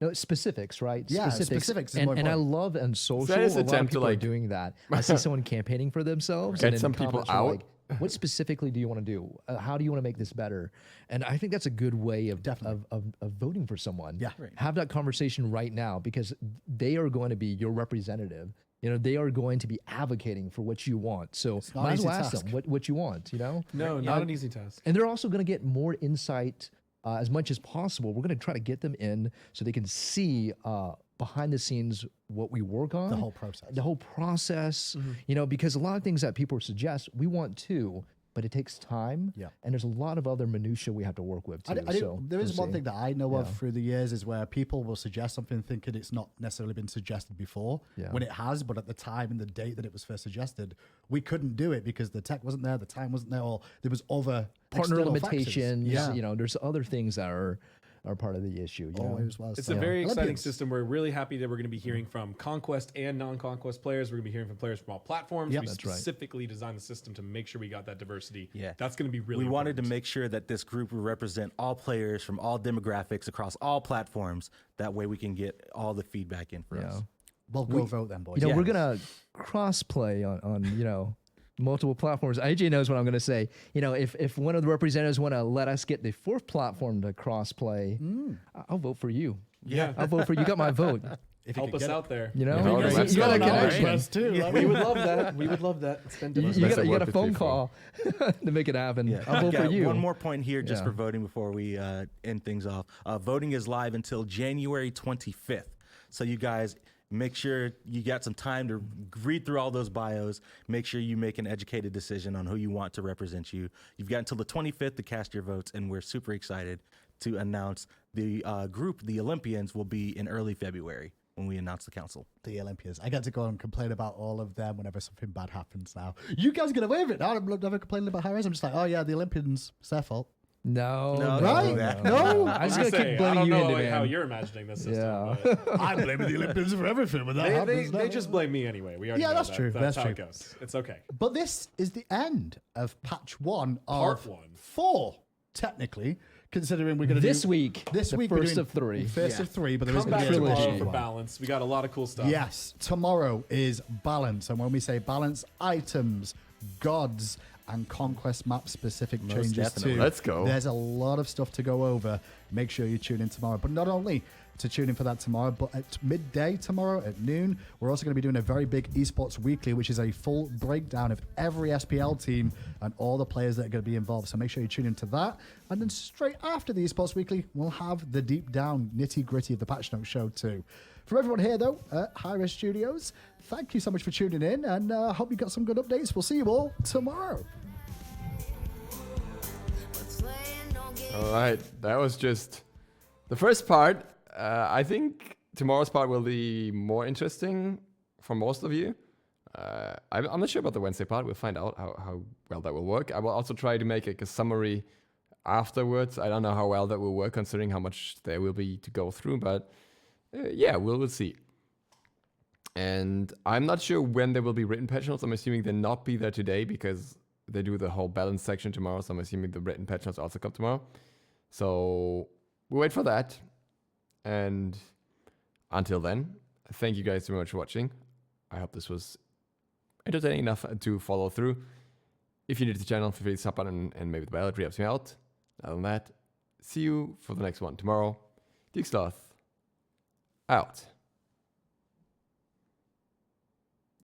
S4: No, specifics, right?
S2: Yeah, specifics is
S4: And,
S2: more
S4: and I
S2: important.
S4: love on social,
S1: that is
S4: a lot of
S1: attempt to,
S4: people are
S1: like-
S4: doing that. I see someone campaigning for themselves.
S1: Get
S4: and then
S1: some
S4: the
S1: people
S4: comments are
S1: out.
S4: Like, what specifically do you want to do? How do you want to make this better? And I think that's a good way of voting for someone.
S2: Yeah.
S4: Have that conversation right now because they are going to be your representative. They are going to be advocating for what you want. So
S2: not
S4: might
S2: an
S4: as well
S2: easy
S4: ask
S2: task.
S4: them what you want,
S5: No, not an easy task.
S4: And they're also going to get more insight as much as possible. We're going to try to get them in so they can see behind the scenes what we work on.
S2: The whole process.
S4: The whole process, because a lot of things that people suggest, we want to, but it takes time.
S2: Yeah.
S4: And there's a lot of other minutia we have to work with too.
S2: There is
S4: we'll
S2: one
S4: see.
S2: thing that I know of
S4: Yeah.
S2: through the years is where people will suggest something thinking it's not necessarily been suggested before
S4: Yeah.
S2: when it has, but at the time and the date that it was first suggested, we couldn't do it because the tech wasn't there, the time wasn't there, or there was other
S4: Partner
S2: external factors.
S4: limitations,
S2: Yeah.
S4: there's other things that are part of the issue.
S2: Always was.
S5: It's
S2: So,
S5: a very exciting
S2: Olympians.
S5: system. We're really happy that we're going to be hearing from Conquest and non-Conquest players. We're going to be hearing from players from all platforms.
S2: Yep.
S5: We
S4: That's right.
S5: specifically designed the system to make sure we got that diversity.
S11: Yeah.
S5: That's going to be really
S11: We wanted to
S5: important.
S11: make sure that this group would represent all players from all demographics across all platforms. That way we can get all the feedback in for us.
S2: Well, go vote then, boys.
S4: We're
S11: Yes.
S4: gonna cross play on multiple platforms. AJ knows what I'm gonna say. If one of the representatives want to let us get the fourth platform to cross play, I'll vote for you.
S5: Yeah.
S4: I'll vote for you. You got my vote.
S2: If you
S5: Help
S2: could
S5: us
S2: get it.
S5: out there.
S4: You know,
S1: Yeah,
S4: you
S1: let's
S4: got a
S1: go.
S4: connection.
S5: We would love that. We would love that. Spend
S4: You,
S5: us.
S4: you
S1: Best
S4: got,
S1: at
S4: you got a
S1: work
S4: phone
S1: with
S4: call to make it happen. I'll vote
S11: Yeah,
S4: for you.
S11: One more point here just
S4: Yeah.
S11: for voting before we end things off. Voting is live until January 25th. So you guys make sure you got some time to read through all those bios. Make sure you make an educated decision on who you want to represent you. You've got until the 25th to cast your votes, and we're super excited to announce the group, the Olympians, will be in early February when we announce the council.
S2: The Olympians. I get to go and complain about all of them whenever something bad happens now. You guys get away with it. I'm never complaining about Harris. I'm just like, oh yeah, the Olympians, it's their fault.
S4: No,
S11: No,
S2: Right?
S11: no.
S4: I was
S5: I
S4: gonna keep
S5: I
S4: blaming
S5: don't
S4: you
S5: know
S4: into
S5: how
S4: man.
S5: you're imagining this system.
S4: Yeah.
S5: But
S2: I'm blaming the Olympians for everything when that
S5: they,
S2: happens.
S5: they just blame me anyway. We already
S2: Yeah,
S5: know
S2: that's
S5: that.
S2: true.
S5: That's
S2: That's
S5: how
S2: true.
S5: it goes. It's okay.
S2: But this is the end of patch 1 of
S5: Part 1.
S2: 4, technically, considering we're going to
S4: This
S2: do
S4: week,
S2: This
S4: the
S2: week we're
S4: first
S2: doing
S4: of three.
S2: First of 3, but there is
S5: Come
S2: going
S5: back
S2: to be a
S5: tomorrow
S2: trilogy.
S5: for balance. We got a lot of cool stuff.
S2: Yes, tomorrow is balance, and when we say balance, items, gods, and conquest map specific changes
S11: definitely.
S2: too.
S1: Let's go.
S2: There's a lot of stuff to go over. Make sure you tune in tomorrow. But not only to tune in for that tomorrow. But at midday tomorrow at noon, we're also going to be doing a very big esports weekly, which is a full breakdown of every SPL team and all the players that are going to be involved. So make sure you tune into that. And then straight after the esports weekly, we'll have the deep down nitty gritty of the Patch Note show too. From everyone here, though, at High Res Studios, thank you so much for tuning in, and hope you got some good updates. We'll see you all tomorrow.
S1: All right, that was just the first part. I think tomorrow's part will be more interesting for most of you. I'm not sure about the Wednesday part. We'll find out how well that will work. I will also try to make a summary afterwards. I don't know how well that will work, considering how much there will be to go through, but yeah, we'll see. And I'm not sure when there will be written patch notes. I'm assuming they'll not be there today because they do the whole balance section tomorrow. So I'm assuming the written patch notes also come tomorrow. So we'll wait for that. And until then, thank you guys very much for watching. I hope this was entertaining enough to follow through. If you're new to the channel, feel free to sub button and maybe the bell. It really helps me out. Other than that, see you for the next one tomorrow. DukeSloth out.